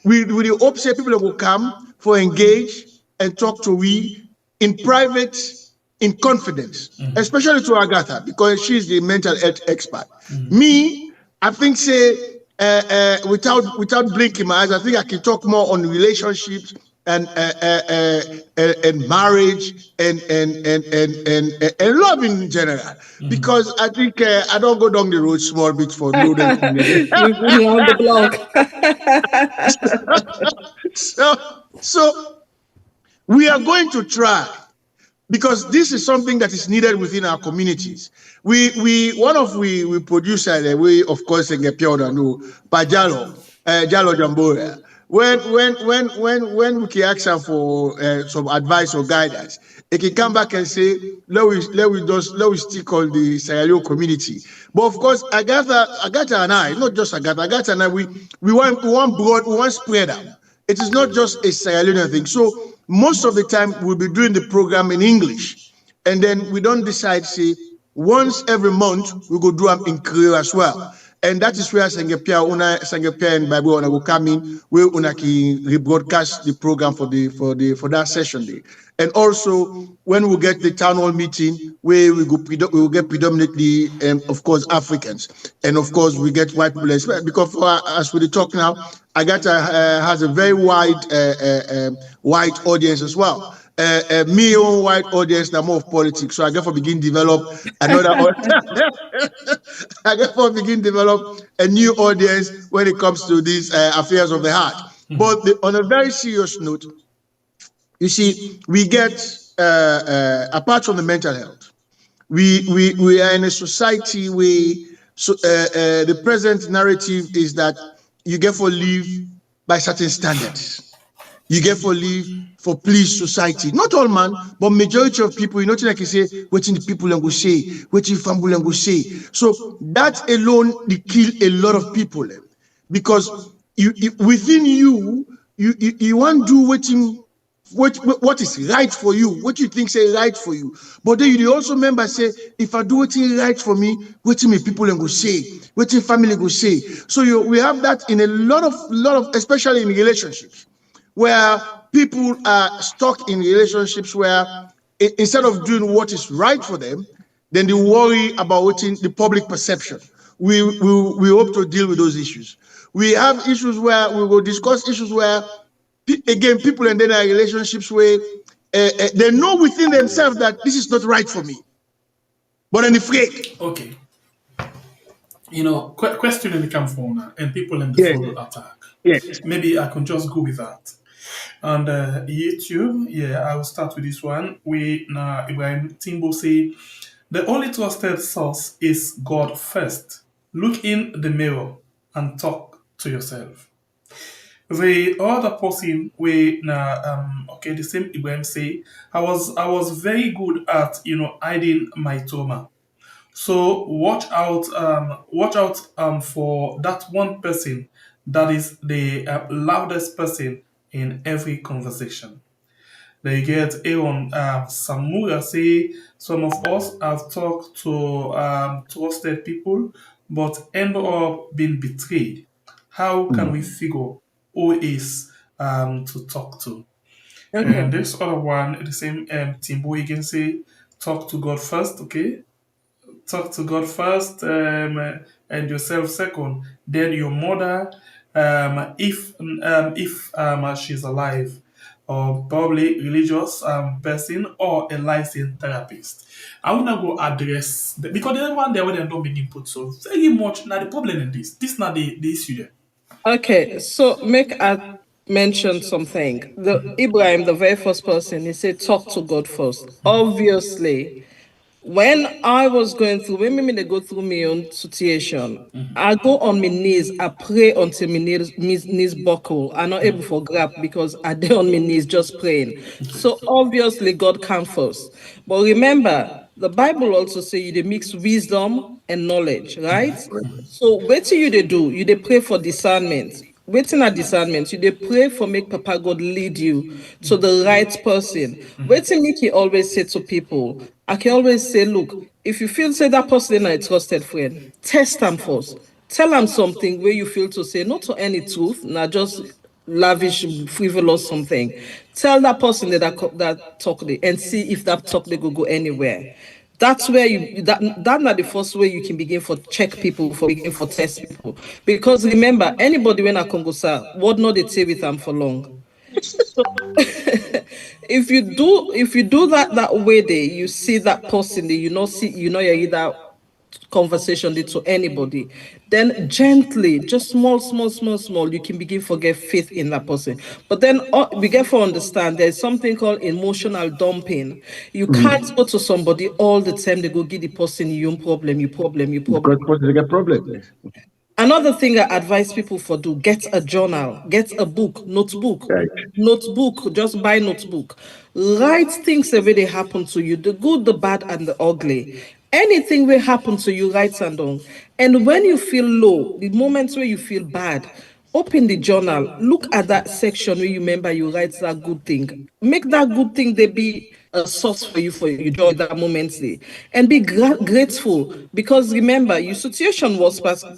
we hope say people will come for engage and talk to we in private, in confidence, especially to Agatha, because she's the mental health expert. Me, I think say without blinking my eyes, I think I can talk more on relationships and marriage and love in general, because I think I don't go down the road small bit for no. You've been on the block. So we are going to try, because this is something that is needed within our communities. We producer, we of course get no Jalo Jamboya. When we can ask her for some advice or guidance, they can come back and say, let we stick on the Sierra Leone community. But of course, Agatha and I, not just Agatha and I, we want broad, we want spread out. It is not just a Sierra Leone thing. So most of the time we'll be doing the program in English, and then we don't decide, say, once every month we go do them in Creole as well. And that is where Sangapia and Bible will come in, where we rebroadcast the program for that session day. And also when we get the town hall meeting, where we will get predominantly, of course, Africans, and of course we get white people as well. Because as we talk now, Agatha has a very wide white audience as well. Me own white audience, now more of politics. So I therefore begin develop another. I therefore begin develop a new audience when it comes to these affairs of the heart. But on a very serious note, you see, we get apart from the mental health, we are in a society where the present narrative is that you get for live by certain standards. You get for live for please society. Not all man, but majority of people, you know, like you say, waiting the people and go say, waiting family and go say. So that alone, they kill a lot of people, because within you want to do what is right for you, what you think say right for you. But then you also remember say, if I do what is right for me, what me people and go say, what family go say. So we have that in a lot of, especially in relationships, where people are stuck in relationships where instead of doing what is right for them, then they worry about what in the public perception. We hope to deal with those issues. We have issues where we will discuss issues where, again, people in their relationships where they know within themselves that this is not right for me, but then afraid. Okay. You know, question in the camp phone and people in the full attack. Yes. Maybe I can just go with that. And YouTube, I will start with this one. Ibrahim Timbo say, the only trusted source is God first. Look in the mirror and talk to yourself. The other person the same Ibrahim say, I was very good at hiding my trauma. So watch out for that one person that is the loudest person in every conversation. They get Aaron Samura say, some of us have talked to trusted people but end up being betrayed. How can we figure who is to talk to? Okay. And this other one, the same Timbo again say, talk to God first, okay? Talk to God first, and yourself second, then your mother, if she's alive, or probably religious person or a licensed therapist. I wanna go address because the one there where they don't make input so very much now the problem in this. This not the issue there. Okay, so make I mention something. The Ibrahim, the very first person, he said, talk to God first. Obviously, when I was going through, when they go through my own situation, I go on my knees, I pray until my knees buckle. I'm not able to grab because I did on my knees just praying. So obviously God comes first. But remember, the Bible also say you they mix wisdom and knowledge, right? So what do they do? You they pray for discernment. Waiting at discernment, you they pray for make Papa God lead you to the right person. Waiting make he always say to people, I can always say, look, if you feel say that person is a trusted friend, test them first. Tell them something where you feel to say, not to any truth, not just lavish, frivolous something. Tell that person that talk they and see if that talk they go anywhere. That's where that's not the first way you can begin for check people, for begin for test people. Because remember, anybody when I Congo sir, what not they stay with them for long. So if you do that way there, you see that person there, you either conversation to anybody, then gently, just small, you can begin to get faith in that person. But then we get to understand there's something called emotional dumping. You can't go to somebody all the time. They go give the person your problem. Because they get problem. Another thing I advise people for do, get a journal, get a book, notebook. Right. Notebook, just buy notebook. Write things that really happen to you, the good, the bad, and the ugly. Anything will happen to you, write and down. And when you feel low, the moments where you feel bad, open the journal, look at that section where you remember you write that good thing. Make that good thing they be a source for you joy that moment there. And be grateful, because remember, your situation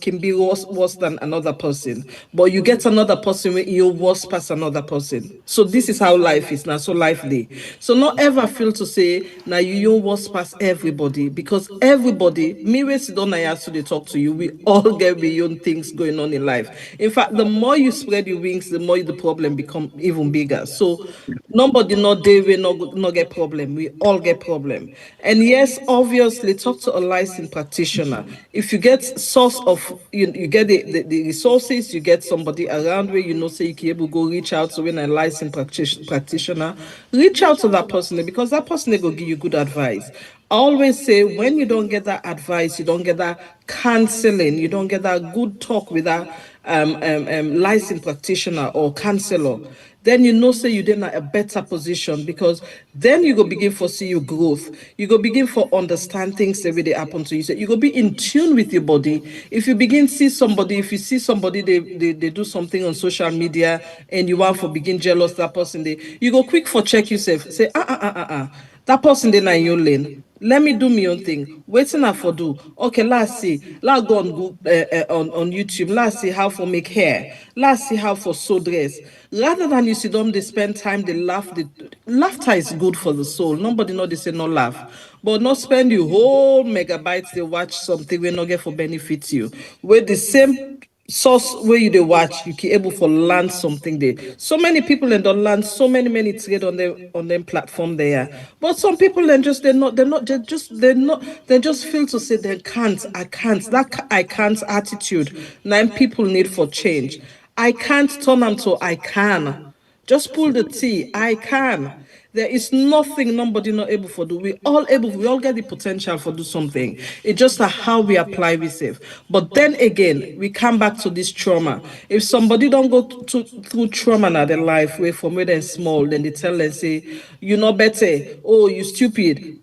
can be worse than another person, but you get another person when you're worse past another person. So this is how life is now, so life day. So not ever feel to say now you're worse past everybody, because everybody, me we sit down and to talk to you, we all get beyond things going on in life. In fact, the more you spread your wings, the more the problem become even bigger. So nobody not there will not get problem. problem. We all get problem. And yes, obviously, talk to a licensed practitioner. If you get source of, you get the resources, you get somebody around where you know, say you can able to go reach out to when a licensed practitioner, reach out to that person because that person will give you good advice. I always say when you don't get that advice, you don't get that counseling, you don't get that good talk with that licensed practitioner or counselor, then you know say you're in a better position because then you go begin for see your growth. You go begin for understand things that really happen to you. So you go be in tune with your body. If you begin see somebody, if you see somebody they do something on social media and you want for begin jealous that person, you go quick for check yourself. Say that person they not in your lane. Let me do my own thing. Waiting I for do. Okay, let's see. Let's go on YouTube. Let's see how for make hair. Let's see how for sew dress. Rather than you see them, they spend time, they laugh. Laughter is good for the soul. Nobody know they say no laugh. But not spend your whole megabytes they watch something we not get for benefit you. With the same source where you they watch, you can able for learn something there. So many people and don't learn so many trade on them platform there. But some people and just they just feel to say they can't, I can't. That I can't attitude. 9 people need for change. I can't turn them to I can. Just pull the T. I can. There is nothing nobody not able for do. We all get the potential for do something. It's just how we apply with. But then again, we come back to this trauma. If somebody don't go through trauma in their life, where from where they're small, then they tell them, say, you know better, oh, you stupid.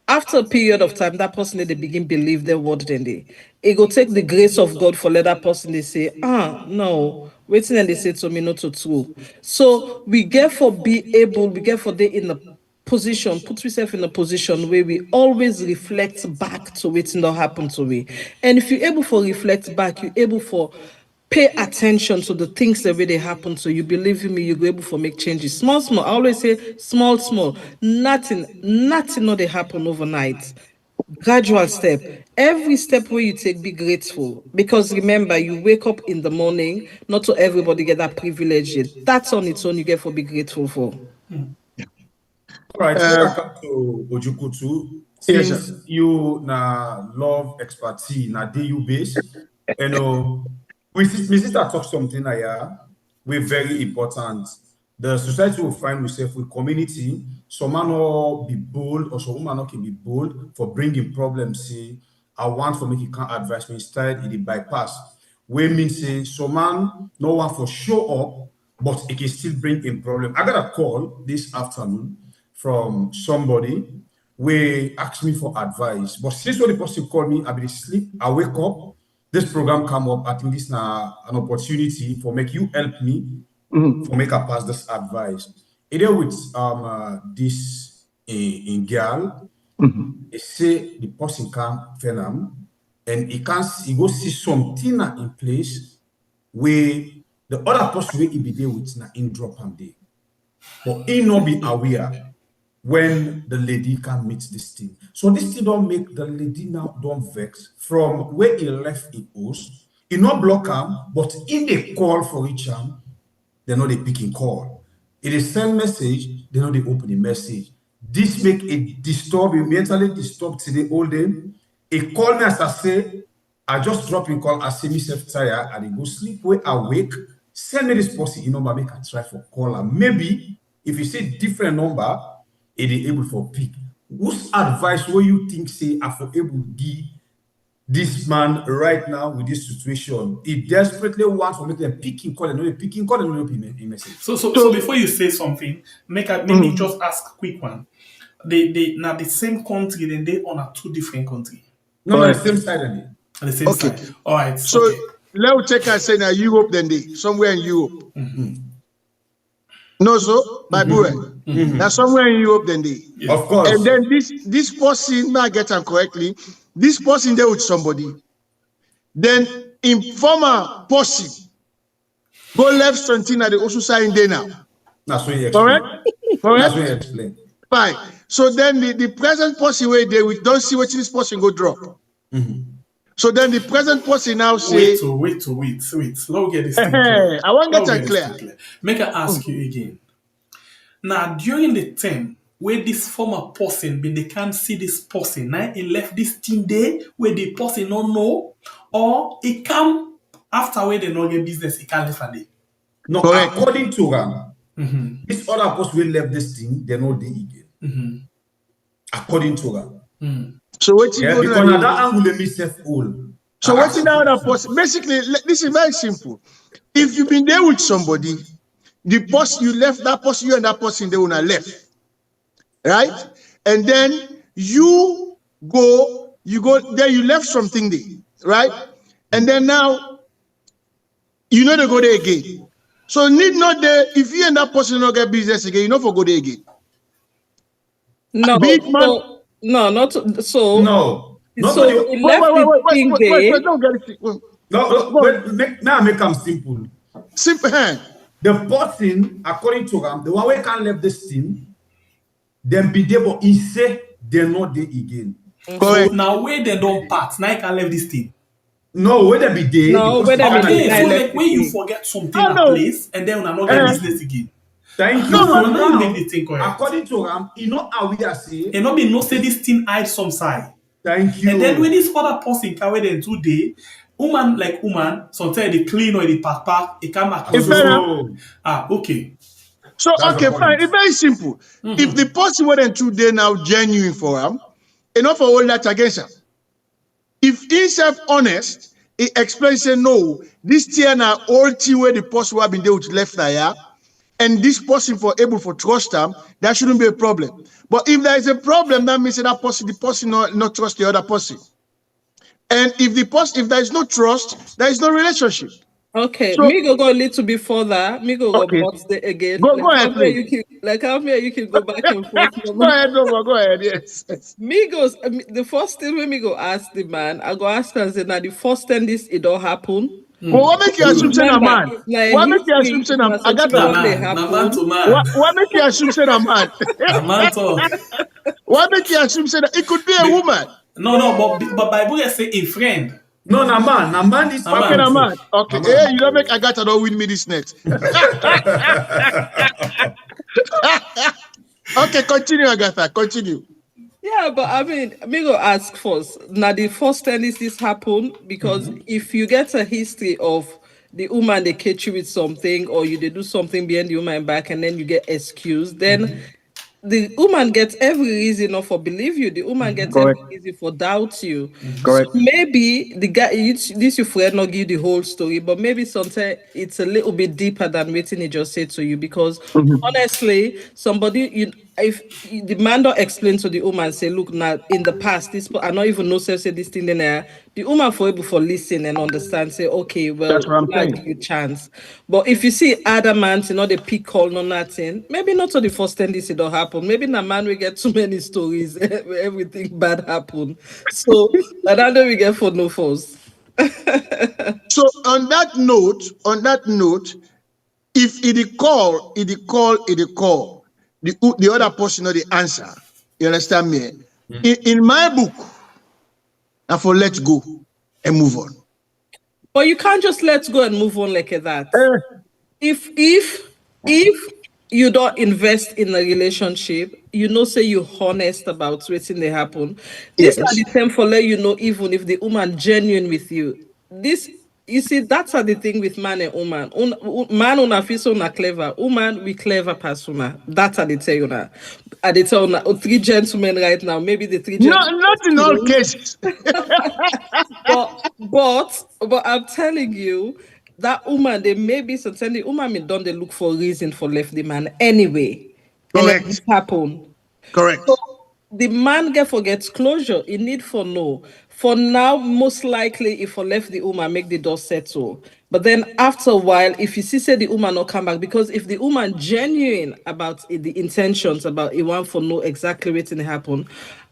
After a period of time, that person they begin believe their word, then it go take the grace of God for let that person they say, no, waiting and they say to me not to true. So we get for be in the position, put yourself in a position where we always reflect back to waiting that happened to me. And if you're able for reflect back, you're able for pay attention to the things that really happen to you. Believe me, you're able to make changes. Small. I always say small. Nothing not they happen overnight. Gradual step. Every step where you take, be grateful. Because remember, you wake up in the morning, not to everybody get that privilege yet. That's on its own you get for be grateful for. All right, welcome to Ojukutu. Since Yes, you na love expertise na DU base, you know, my sister talk something here, we very important. The society will find yourself with community. Some man not be bold, or some man not can be bold for bringing problems. See, I want for make you can't advise me instead it bypass. We mean say some man no one for show up, but it can still bring in problem. I got a call this afternoon from somebody who asked me for advice. But since when the person called me, I be sleep, I wake up, this program come up. I think this is an opportunity for make you help me for make I pass this advice. Either with this in girl, they say the person can't find and he go see something in place where the other person will be there with in drop and day. But he not be aware when the lady can meet this thing. So this thing don't make the lady now don't vex from where he left it house. He not block him, but in the call for each arm, they know they picking call. It is send message, they know they open the message. This make it disturb you, mentally disturbed today all day. He call me as I say, I just drop in call, I see myself tired, and he go sleep where I wake. Send me this person number, make I try for caller. Maybe if you see different number, it is able for pick. Whose advice will you think say I for able to give this man right now with this situation? He desperately wants for make them picking call and only picking call and only message. So before you say something, let me just ask a quick one. They now the same country, then they on a 2 different country. No, the same side of it. On the same side. All right. So okay. let's take us say now Europe then they somewhere in Europe. No, so by boy. Now somewhere in Europe then they. Yes. Of course. And then this person, may I get them correctly, this person there with somebody. Then informer person go left something at the also sign there now. That's what you explain. Correct? That's what you explain. Fine. So then the present person where they we don't see what this person go drop. So then the present person now say Wait. Let me get this thing I want to get that clear. Make I ask you again. Now, during the time where this former person been they can't see this person. Now he left this thing there where the person don't know, or he come after where they not get business, he can't left it. No, Correct. according to them, this other person will left this thing, they know the again. According to them. So what you Yeah, go because now? that angle they miss all. So what's in other person? Basically, this is very simple. If you've been there with somebody, the person you left, that person, you and that person, they will not left. Right? And then you go there, you left something there, right? And then now, you know they go there again. So need not there, if you and that person not get business again, you know for go there again. No, Big man. so, no, not so. No. So he left the thing there. Don't get it. Wait, now make them simple. Simple. The person, according to them, the one we can left this thing, then be there, but he say they're not there again. Correct. So now where they don't part, now I can leave this thing. No, where they be there. No, where they be there. So like when you forget something at place and then when not get business again. Thank you. No, So no, now, make the thing correct. according to them, you know how we are saying. And not be no say this thing hide some side. Thank you. And then when this other person carry them 2 days, woman, sometimes they clean or they pack, it come back. Okay. So That's okay, fine. It's very simple. If the person wasn't 2 days now genuine for him, enough for all that against him. If he's honest, he explains, say, no, this thing are all thing where the person who have been there with left there, and this person for able for trust them, that shouldn't be a problem. But if there is a problem, that means that the person not trust the other person. And if there is no trust, there is no relationship. Okay, So, me go a little bit further. Me go Okay. again. Go ahead, please. You can go back and forth. Go ahead, Nova, go ahead. Yes. Me goes the first thing when me go ask the man, I go ask her, say, now the first thing this it don't happen. But what make you assume say a man? What make you assume say a Agatha? Man to man. What make you assume say a man? Man talk. What make you assume say that it could be a woman? No, but Bible say a friend. No, man is Okay, a man. Okay, hey, you don't make Agatha don't win me this next. Okay, continue, Agatha. Continue. Yeah, but I mean, me go ask first. Now the first time this happen, because if you get a history of the woman they catch you with something, or they do something behind the woman back, and then you get excused, then the woman gets every reason not for believe you. The woman gets Correct. every reason for doubt you. Correct. So maybe the guy, this your friend not give the whole story, but maybe sometimes it's a little bit deeper than waiting he just said to you. Because honestly, somebody if the man don't explain to the woman, say, look, now in the past, this I not even know say this thing in there. The woman for able for listen and understand, say, okay, well, That's what I'm I'll saying. give you chance. But if you see adamant, the pick call, no nothing, maybe not to the first time this it don't happen. Maybe the man will get too many stories where everything bad happen. So that we get for no force. So on that note, if it call, the other person know the answer. You understand me? In my book, now for let's go and move on. But you can't just let go and move on like that. If you don't invest in a relationship, say you're honest about waiting they happen. This Yes. are the time for let you know, even if the woman genuine with you. This, you see, that's the thing with man and woman. Man una feel una clever. Woman we clever past woman. That's how they tell you now. They tell you 3 gentlemen right now. Maybe the 3 gentlemen. No, not in all cases. but I'm telling you, that woman, they maybe certainly woman don't they look for a reason for left the man anyway. Correct. And it happen. Correct. So the man forgets closure. He need for no. For now, most likely, if I left the woman, make the door settle. But then after a while, if you see say the woman not come back, because if the woman genuine about the intentions, about it want for know exactly what's going to happen,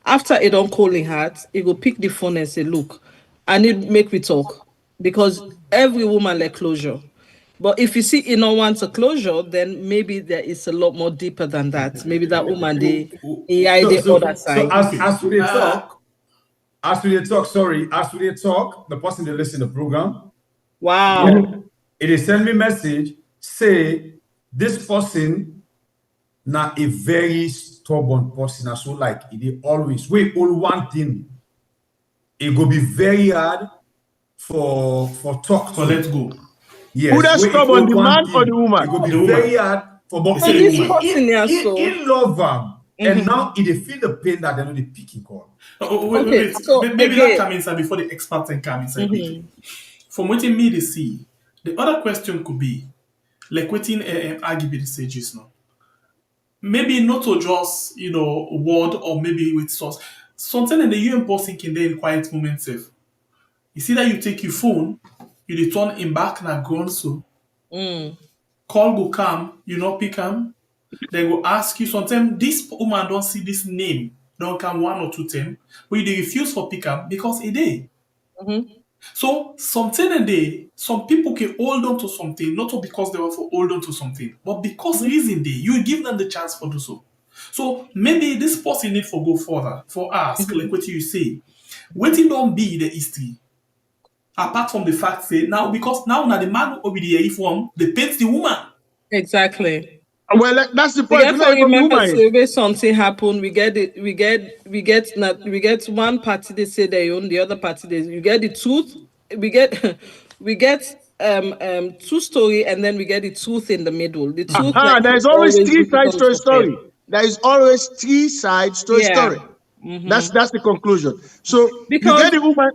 after it don't call in heart, it will pick the phone and say, look, I need make we talk. Because every woman like closure. But if you see it don't want a closure, then maybe there is a lot more deeper than that. Maybe that woman the other side. So as we talk, the person that listen to the program. Wow. Yeah, it is send me message, say this person now a very stubborn person, and so like it always wait all one thing. It go be very hard for talk So to. let's go. Yes, Who that stubborn, the man or the woman? It go be The very woman. hard for but It's the woman. he love him, and now he dey feel the pain that they know the picking call. Wait. so Maybe again- that come inside before the experts can come inside. From what me they see, the other question could be like waiting arguably the sages now. Maybe not to just word or maybe with source. Something in the UN person can then in quiet moment safe. You see that you take your phone, you return him back na ground so. Call go come, you not pick him. They go ask you sometimes this woman don't see this name, don't come 1 or 2 times, but you dey refuse for pick up because it dey. So something a day, some people can hold on to something, not because they want to hold on to something, but because reason day, you give them the chance for do so. So maybe this person need for go further, for ask, like what you say. Waiting don't be the history. Apart from the fact say now because now the man will be the form, they paint the woman. Exactly. Well, that's the point. We You know, remember woman. say when something happen, we get one party they say they own, the other party they you get the truth. We get we get 2 story and then we get the truth in the middle. The truth There's always 3 difficult sides to a to story. There is always 3 sides to a story. That's the conclusion. So Because- you get the woman.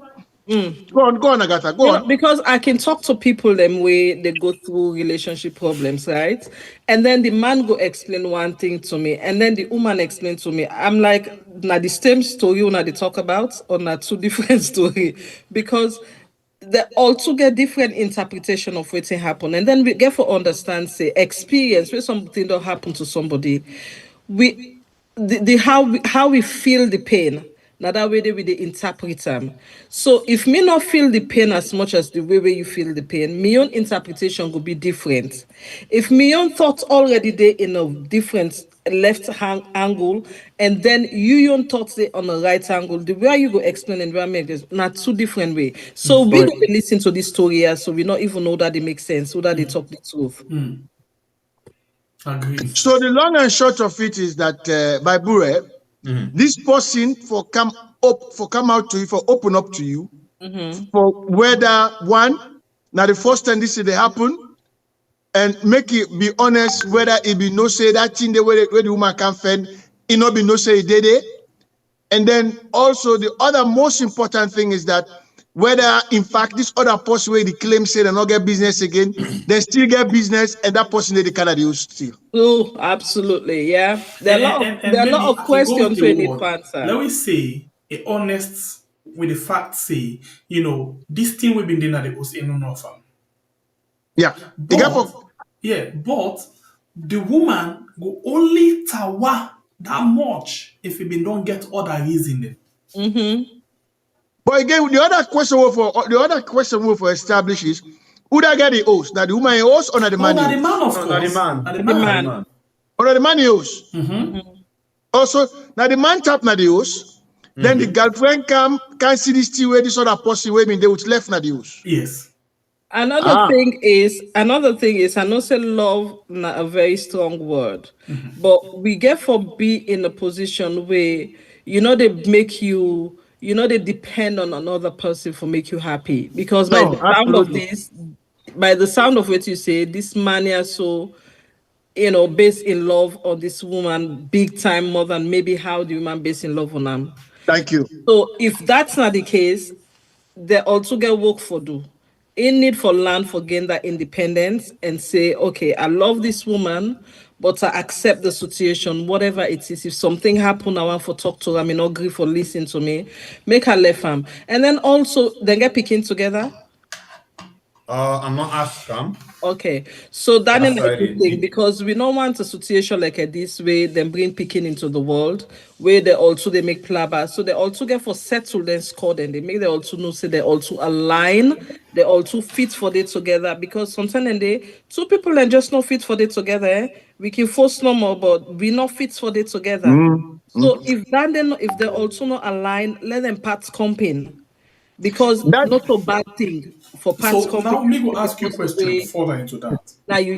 Go on, Agatha. Go on. Because I can talk to people them way they go through relationship problems, right? And then the man go explain one thing to me, and then the woman explain to me. I'm like, now the same story when they talk about, or not 2 different story, because they also get different interpretation of what's happen, and then we get for understand say experience when something don't happen to somebody, how we feel the pain. Now that way they will interpret them. So if me not feel the pain as much as the way you feel the pain, my own interpretation will be different. If my own thoughts already they in a different left hand angle, and then you own thoughts they on a right angle, the way you go explain and make this not 2 different way. So we go listen to this story here, so we not even know that they make sense, so that they talk the truth. Agree. So the long and short of it is that by Bure, this person for come out to you, for open up to you, for whether one, now the first time this they happen, and make it be honest whether it be no say that thing the way the woman can fend, it not be no say it did it. And then also the other most important thing is that whether in fact this other person where the claim say they not get business again, they still get business, and that person they cannot use still. Oh, absolutely, yeah. There are a lot of questions we need to answer. Let me say a honest with the fact say, this thing we've been doing at the host in none of them. Yeah. But the woman go only tawa that much if it been don't get other reason. But again, the other question we for establish is who that get the host? Now the woman host or not the man? Not the man, of course. Not the man. Not the man. Or not the man host? Also, now the man tap na the host. Then the girlfriend can see this thing where this other person where they would left na the host. Yes. Another thing is, I know say love not a very strong word, but we get for be in a position where they make you, they depend on another person for make you happy. Because by the sound of what you say, this man is so, based in love on this woman big time more than maybe how the woman based in love on him. Thank you. So if that's not the case, they also get work for do. In need for land for gain that independence and say, okay, I love this woman, but I accept the situation, whatever it is. If something happen, I want to talk to her, I may not agree for listen to me, make her left him. And then also, then get picking together. I'm not asking. Okay, so that is a That's good thing because we don't want a situation like this way, then bring picking into the world where they make plaba. So they also get for settle and score, and they make they also know say they also align, they also fit for it together because sometimes they 2 people and just not fit for it together. We can force no more, but we not fit for it together. So if they also not align, let them parts comping. Because not a bad thing for parts So now me go ask you a question further into that. Now you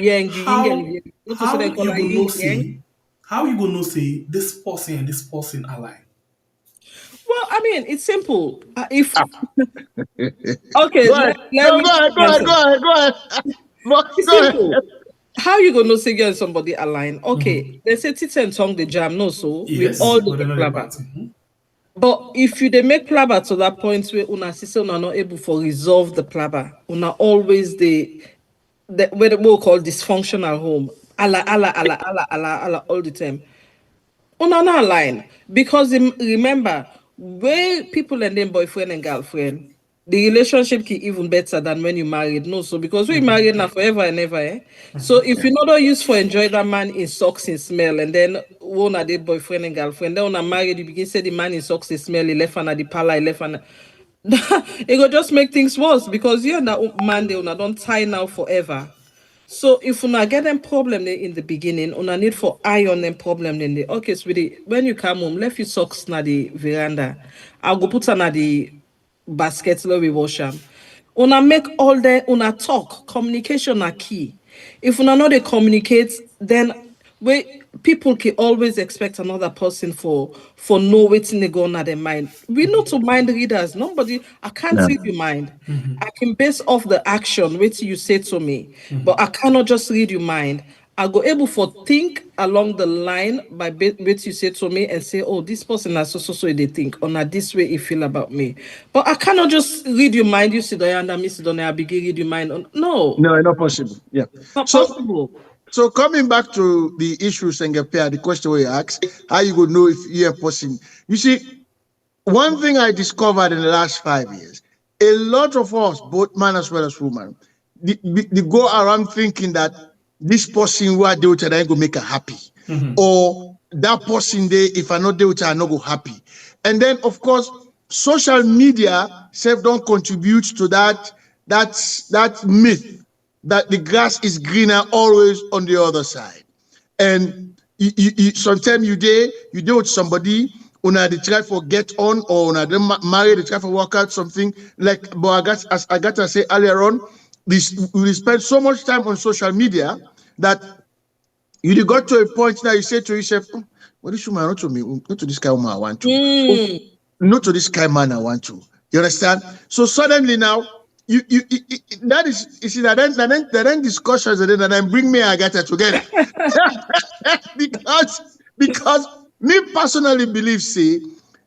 how you gonna say this person and this person align? Well, I mean, it's simple. If Go okay, ahead. let No, me go ahead. Go ahead. Go ahead. Go ahead. It's Go ahead. simple. How you gonna say you and somebody align? Okay, they say tits and tongue the jam, no, so we Yes, all but do they're the not clabber. the But if you they make plabber to that point where una sister una not able to resolve the plabber, una always the what we'll call dysfunctional home. Allah all the time. Una not line. Because remember, where people and them boyfriend and girlfriend, the relationship can even better than when you married. No, so because we married now forever and ever, eh? So if you not use for enjoy that man in socks and smell, and then one are the boyfriend and girlfriend, then when I married, you begin say the man in socks and smell, he left and the pala, he left and it will just make things worse because you and that man they una don't tie now forever. So if una get them problem in the beginning, una need for eye on them problem in the okay, sweetie. When you come home, left your socks na the veranda. I'll go put on the basket where we wash them. Una make all the una talk. Communication are key. If una know they communicate, then we people can always expect another person for know waiting they go on at their mind. We know to mind readers. Nobody, I can't read your mind. I can base off the action, what you say to me, but I cannot just read your mind. I go able for think along the line by what you say to me and say, oh, this person has so they think, or not this way you feel about me. But I cannot just read your mind. You sit there and I sit down I begin read your mind. No, No, not possible. Yeah. not possible. So coming back to the issue, Sengapia, the question we asked, how you would know if you're a person. You see, one thing I discovered in the last 5 years, a lot of us, both man as well as woman, they go around thinking that this person who I deal with, I go make her happy. Or that person there, if I not deal with her, I not go happy. And then, of course, social media self don't contribute to that myth that the grass is greener always on the other side. And sometimes you deal with somebody, una they try for get on, or una they marry, they try for work out something. Like as Agatha said earlier on, we spend so much time on social media that you got to a point now you say to yourself, what is woman not to me? Not to this kind of woman I want to. Oh, not to this kind of man I want to. You understand? So suddenly now, that is, you see, that then discussions and then bring me and Agatha together. because me personally believe, see,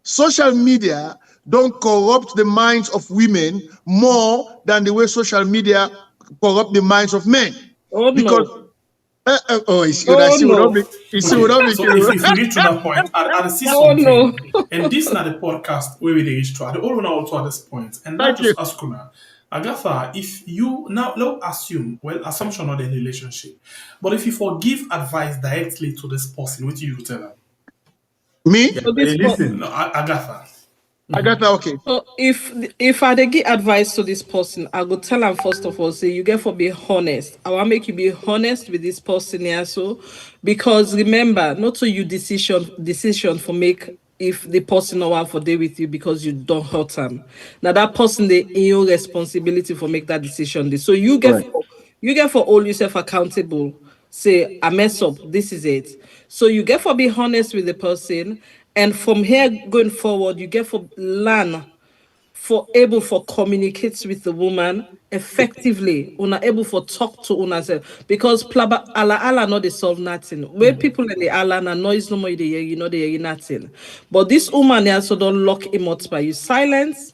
social media don't corrupt the minds of women more than the way social media corrupt the minds of men. Oh, because no. If we reach to that point, I see something. No. And this is not the podcast where we reach to. The all now to at this point. And not just ask her, Agatha, if you now let's assume, assumption not in relationship, but if you forgive advice directly to this person, what do you tell her? Me? Yeah, listen. No, Agatha. Agatha, okay. So if I dey give advice to this person, I go tell them first of all, say you get for be honest. I want make you be honest with this person here, so because remember, not so you decision for make if the person no want for day with you because you don't hurt them. Now that person they in your responsibility for make that decision. So you get for all yourself accountable. Say I mess up. This is it. So you get for be honest with the person. And from here going forward, you get for learn, for able for communicate with the woman effectively. Una able for talk to una self because plaba ala not they solve nothing. Where people in the ala na noise no more they you know they hear nothing. But this woman also don't lock him out by you. Silence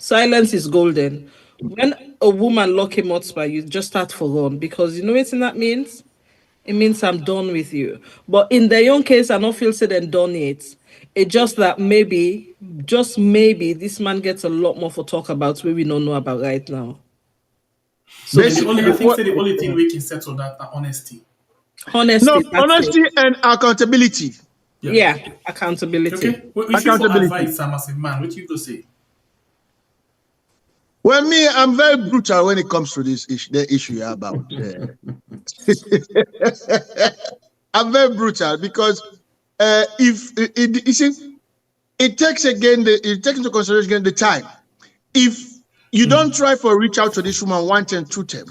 is golden. When a woman lock him out by you, just start for run because you know what that means. It means I'm done with you. But in their own case, I don't feel said and done it. It's just that maybe, just maybe, this man gets a lot more for talk about where we don't know about right now. So I think the only thing we can settle that are honesty. Honesty and accountability. Yeah, accountability. Okay. If you for advice Sam as a man, what you go say? Well, me, I'm very brutal when it comes to this issue, the issue about. I'm very brutal because it takes into consideration again the time. If you don't try for reach out to this woman 1 time, 2 time,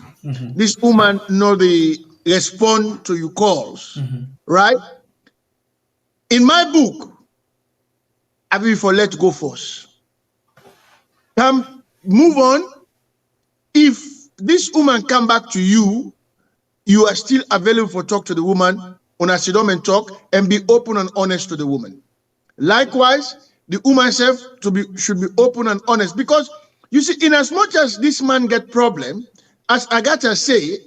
this woman know they respond to your calls, right? In my book, I will for let go first. Move on. If this woman come back to you, you are still available for talk to the woman on a sit and talk and be open and honest to the woman. Likewise, the woman self should be open and honest, because you see, in as much as this man get problem, as Agatha say,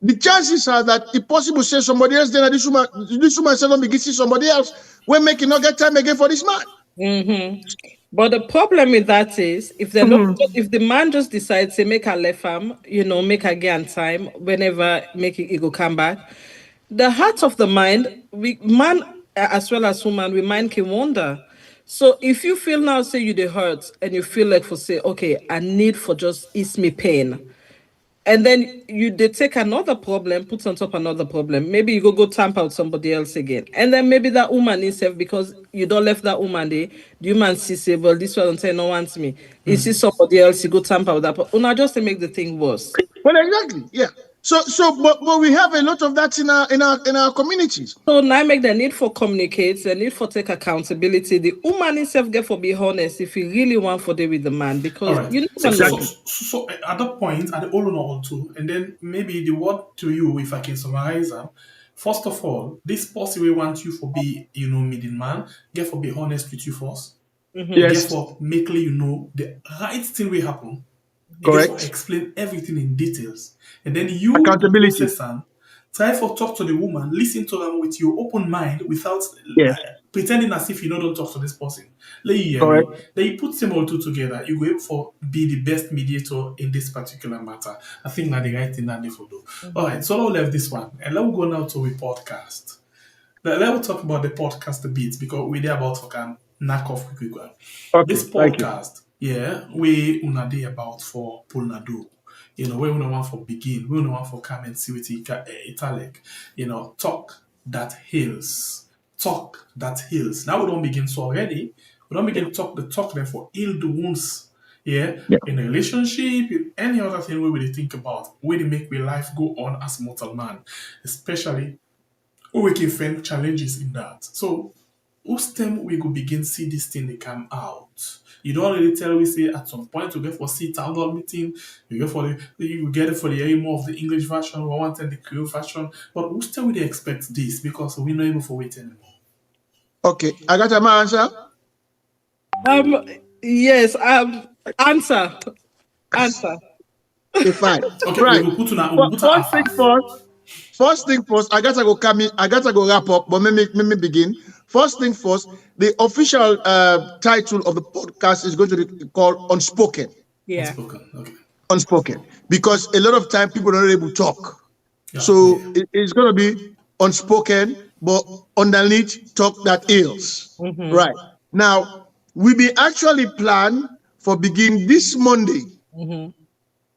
the chances are that if possible say somebody else, then this woman say don't begin see somebody else, we're making not get time again for this man. But the problem with that is, if they're not, if the man just decides to make her left arm, make her get on time, whenever make it go come back, the heart of the mind, man as well as woman, we mind can wander. So if you feel now, say you the hurt, and you feel like for say, okay, I need for just ease me pain. And then they take another problem, put on top another problem. Maybe you go tamper with somebody else again. And then maybe that woman itself, because you don't left that woman there, the woman say, well, this one don't say no wants me. You see somebody else, you go tamper with that. But just to make the thing worse. Well, exactly, yeah. But we have a lot of that in our communities. So now make the need for communicate, the need for take accountability. The woman itself get for be honest if you really want for deal with the man, because right. you know. So at that point, at the all or all two, and then maybe the word to you, if I can summarize them. First of all, this person will want you for be middleman, get for be honest with you first. Yes. Get for make the right thing will happen. Correct. Get for explain everything in details. And then you accountability. Try for talk to the woman, listen to them with your open mind without pretending as if you don't talk to this person. Then you put them all two together. You go able for be the best mediator in this particular matter. I think that's the right thing that they for do. All right, so now we left this one, and let's go now to a podcast. Let's talk about the podcast a bit, because we're there about for can knock off quick. Okay, this podcast, we una day about for Polnado. Where we don't want for begin, we don't want for come and see with italic. Talk that heals. Talk that heals. Now we don't begin so already. We don't begin to talk them for heal the wounds. In a relationship, in any other thing we really think about, where they make our life go on as mortal man, especially when we can find challenges in that. So, whose time we go begin see this thing they come out. You don't really tell we say at some point to get for see town hall meeting, you get it for the aim of the English version, we want the Creole version, but whose time we they expect this, because we're not able to wait anymore. Okay, I got my answer. Yes. Answer. Okay, fine. Okay, right. we will put on First thing first, I gotta go wrap up, but let me begin. First thing first, the official title of the podcast is going to be called Unspoken. Yeah. Unspoken, okay. Unspoken. Because a lot of time people are not able to talk. So it's going to be unspoken, but underneath talk that heals. Right. Now, we be actually plan for begin this Monday.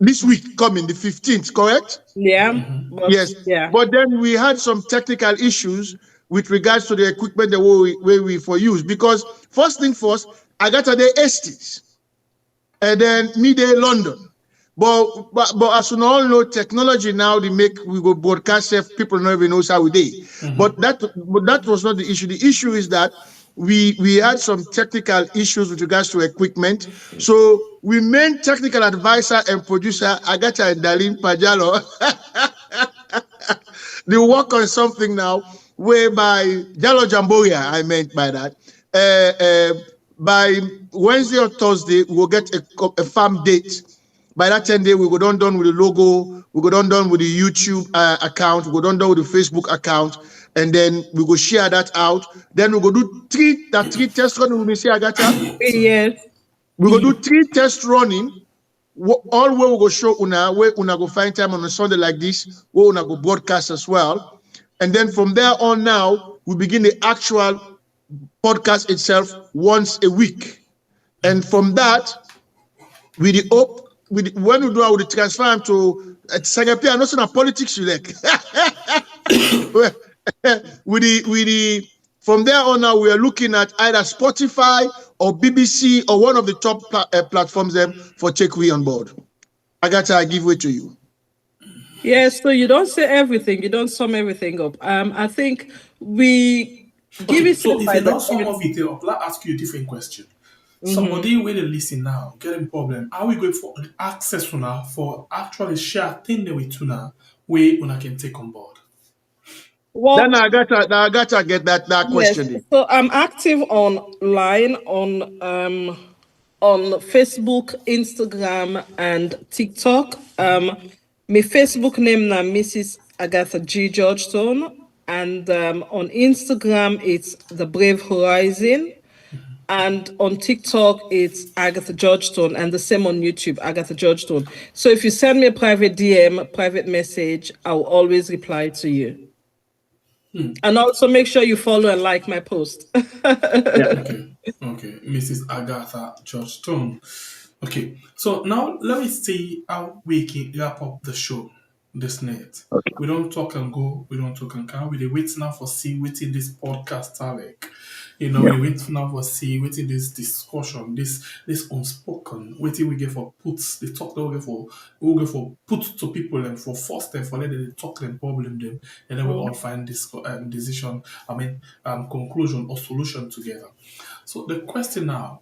This week coming, the 15th, correct? Yeah. Yes. Yeah. But then we had some technical issues with regards to the equipment that we for use. Because first thing first, Agatha day Estes, and then me day London. But as we all know, technology now we go broadcast if people don't even know how we did. But that was not the issue. The issue is that we had some technical issues with regards to equipment. So we main technical advisor and producer Agatha and Darlene Pajalo they work on something now whereby Jalo Jamboria, I meant by that. By Wednesday or Thursday, we'll get a farm date. By that 10 day, we go done with the logo, we go done with the YouTube account, we go done with the Facebook account, and then we go share that out. Then we go do three test running. We say Agatha. Yes. We go do 3 test running. All where we go show una where una go find time on a Sunday like this, where una go broadcast as well. And then from there on now, we begin the actual podcast itself once a week. And from that, when we do our transfer to Sangapia, not so politics you like. From there on now, we are looking at either Spotify or BBC or one of the top platforms them for take we on board. Agatha, I give way to you. Yes, so you don't say everything, you don't sum everything up. I think we Give Okay, it so if by you the don't sum of it up, let's ask you a different question. Mm-hmm. Somebody will listen now, getting problem. Are we going for access now for actually share thing with tuna where una can take on board? Then Well, I gotta get that yes. question. So I'm active online on Facebook, Instagram, and TikTok. My Facebook name now Mrs. Agatha G. Georgestone, and on Instagram it's The Brave Horizon, and on TikTok it's Agatha Georgestone, and the same on YouTube, Agatha Georgestone. So if you send me a private DM, private message, I'll always reply to you. And also make sure you follow and like my post. Okay, Mrs. Agatha Georgestone. Okay, so now let me see how we can wrap up the show this night. Okay. We don't talk and go, we don't talk and come. We dey wait now for see waiting this podcast like. We dey wait now for see waiting this discussion, this unspoken, waiting we get for puts, the talk that we get for put to people and for force them for let them talk them problem them, and then we all find this decision, conclusion or solution together. So the question now,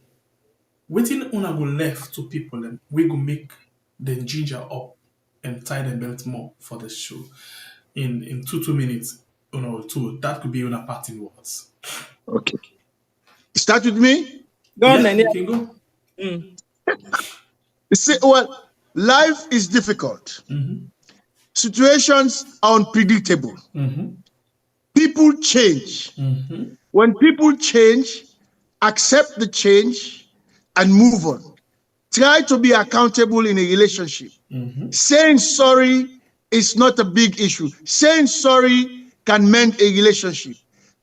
wetin una go left to people and we go make them ginger up and tie them belt more for the show in 2 minutes, that could be una parting words. Okay. Start with me. Go on, Yeah, then. you can go. You see, well, life is difficult. Situations are unpredictable. People change. When people change, accept the change and move on. Try to be accountable in a relationship. Saying sorry is not a big issue. Saying sorry can mend a relationship.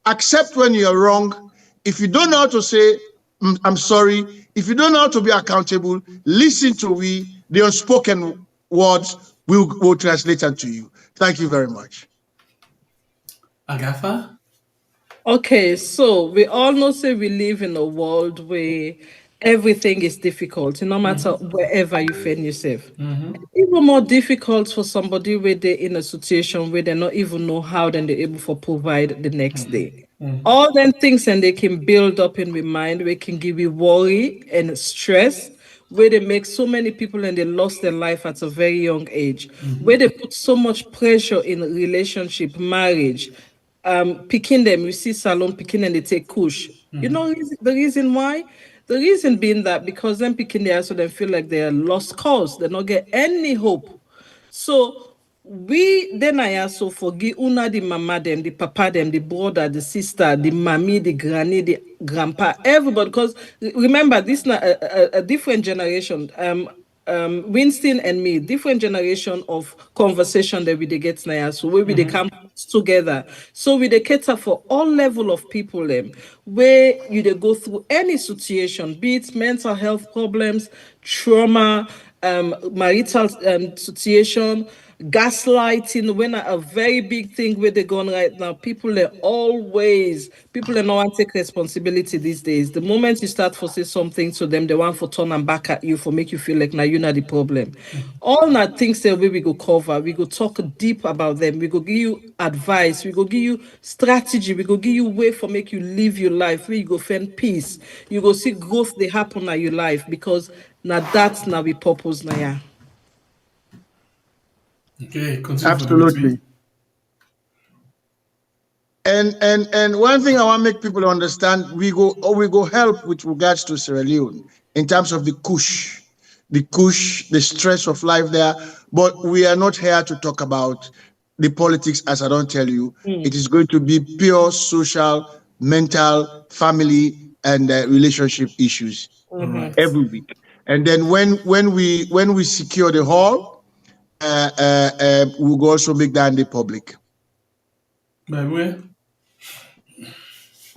Accept when you're wrong. If you don't know how to say, I'm sorry, if you don't know how to be accountable, listen to the unspoken words will translate them to you. Thank you very much. Agatha? Okay, so we all know say we live in a world where everything is difficult, no matter wherever you find yourself. Even more difficult for somebody where they're in a situation where they not even know how then they're able to provide the next day. All them things and they can build up in my mind, where can give you worry and stress, where they make so many people and they lost their life at a very young age, where they put so much pressure in relationship, marriage, picking them, you see salon picking and they take kush. You know the reason why? The reason being that because them picking there so they feel like they are lost cause, they not get any hope. So we then I also forgive una the mama them, the papa them, the brother, the sister, the mommy, the granny, the grandpa, everybody. Because remember, this is a different generation. Winston and me, different generation of conversation that we they get now. So where we they come together. So we they cater for all level of people them where you they go through any situation, be it mental health problems, trauma, marital situation, gaslighting, when a very big thing where they're going right now. People are not want to take responsibility these days. The moment you start for say something to them, they want to turn them back at you for make you feel like now you're not the problem. All that things that we go cover, we go talk deep about them, we go give you advice, we go give you strategy, we go give you way for make you live your life, where you go find peace, you go see growth they happen in your life, because now that's now we purpose now. Yeah. Okay, continue. Absolutely. And one thing I want to make people understand, we go help with regards to Sierra Leone in terms of the stress of life there. But we are not here to talk about the politics, as I don't tell you. It is going to be pure social, mental, family, and relationship issues every week. And then when we secure the hall, we'll also make that in the public. By the way.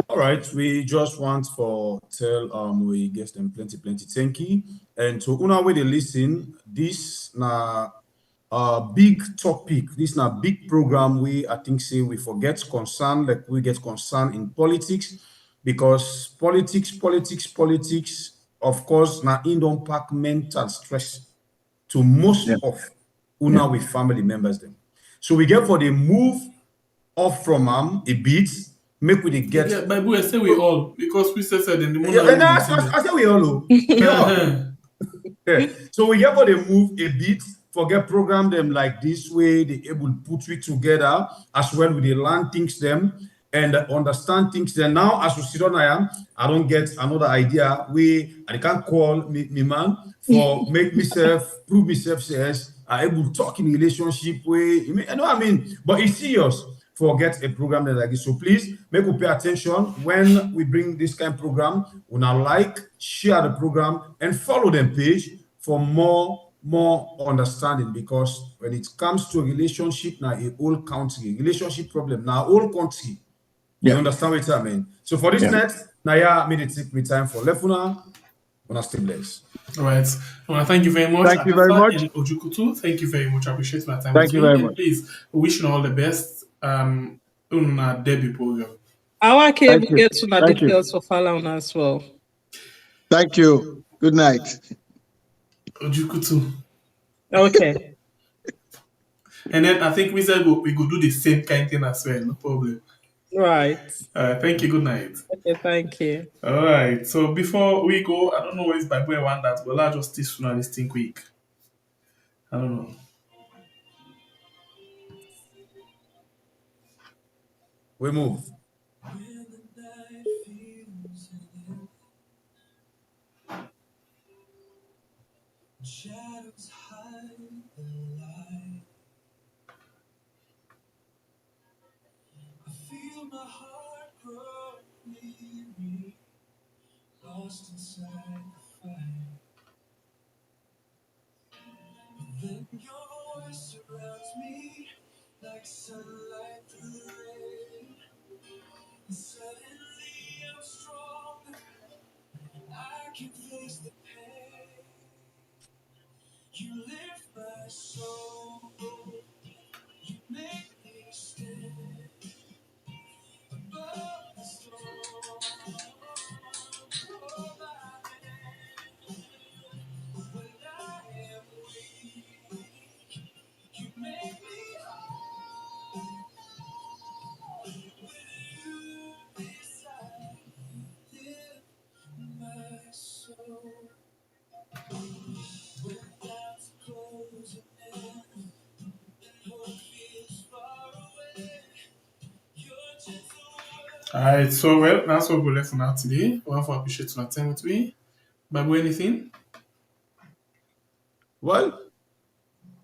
All right, we just want for tell we get them plenty thank you. And to una way they listen, this na big topic, this na big program we I think say we forget concern, like we get concerned in politics, because politics, of course, na in don't pack mental stress to most of una with family members them. So we get for the move off from a bit make we dey get. Yeah, Bible, I say we all, because we said in the Yeah, morning. I say we all know. Yeah. Yeah. So we have to move a bit, forget program them like this way, they able to put it together as well with the learn things them and understand things. Then now as we sit on I don't get another idea I can't call me man for make myself prove myself says I able to talk in relationship way. You know what I mean? But it's serious. Forget a program like this. So please make we pay attention when we bring this kind of program. Una like, share the program, and follow them page for more understanding. Because when it comes to a relationship, now a whole country, relationship problem, now whole country. You understand what I mean? So for this next, now me take me time for Lefuna. Una stay blessed. All right. Well, thank you very much. Thank you very much. And Ojukutu, thank you very much. I appreciate my time. Thank you very and much. Please, wish you all the best. On our debut program. Our cable Thank you. get to the Thank you. details for Falana as well. Thank you. Good night. Ojukutu. Okay. And then I think we said we could do the same kind of thing as well. No problem. Right. Thank you. Good night. Okay, thank you. All right. So before we go, I don't know if Bible I want that, but I'll just teach you this thing quick. I don't know. We move. Shadows hide the light. I feel my heart grow weary, lost inside the fight. But then your voice surrounds me like sunlight through the rain. And suddenly I'm stronger. I can face the pain. You lift my soul. You make me stand above the storm. Hold my hand when I am weak. You make me whole. With you beside me, lift my soul. When doubts closing in and hope feels far away, your gentle All right. So well, that's what we left for now today. I want to appreciate your time with me. Bible, anything? Well,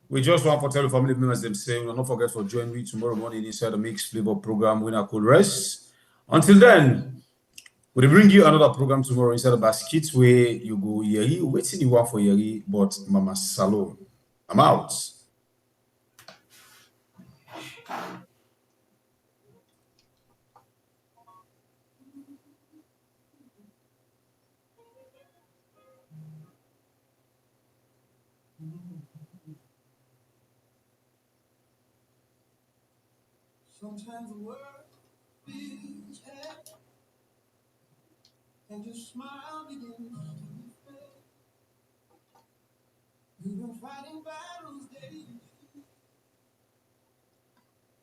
we just want to tell the family members them say, don't forget to join me tomorrow morning inside the Mixed Flavor program when I could rest. Until then, we'll bring you another program tomorrow inside the basket where you go Yeri, waiting you want for Yeri, but Mama Salon. I'm out. Sometimes the world feels heavy, and your smile begins to fade. You've been fighting battles daily,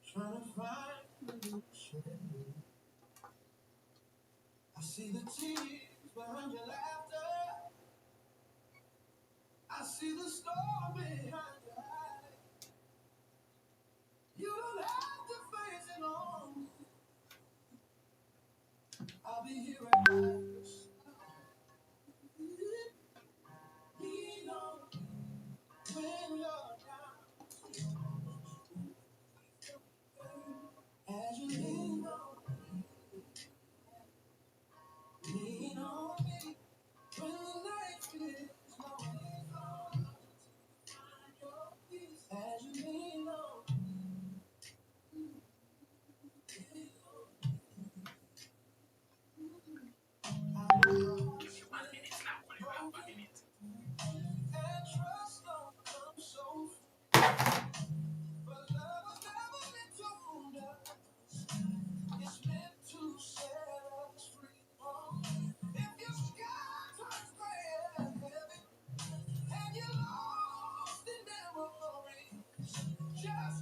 trying to find a new shade. I see the tears behind your laughter. I see the storm behind your eyes. You don't have to face it alone. I'll be here at your side. Lean on me when you're down. As you lean on me when the night feels long. Find your peace as you lean on me. I will and trust don't come so free. But love was never meant to wound us. It's meant to set us free. Oh, if your sky turns gray and heavy, and you're lost in memory, just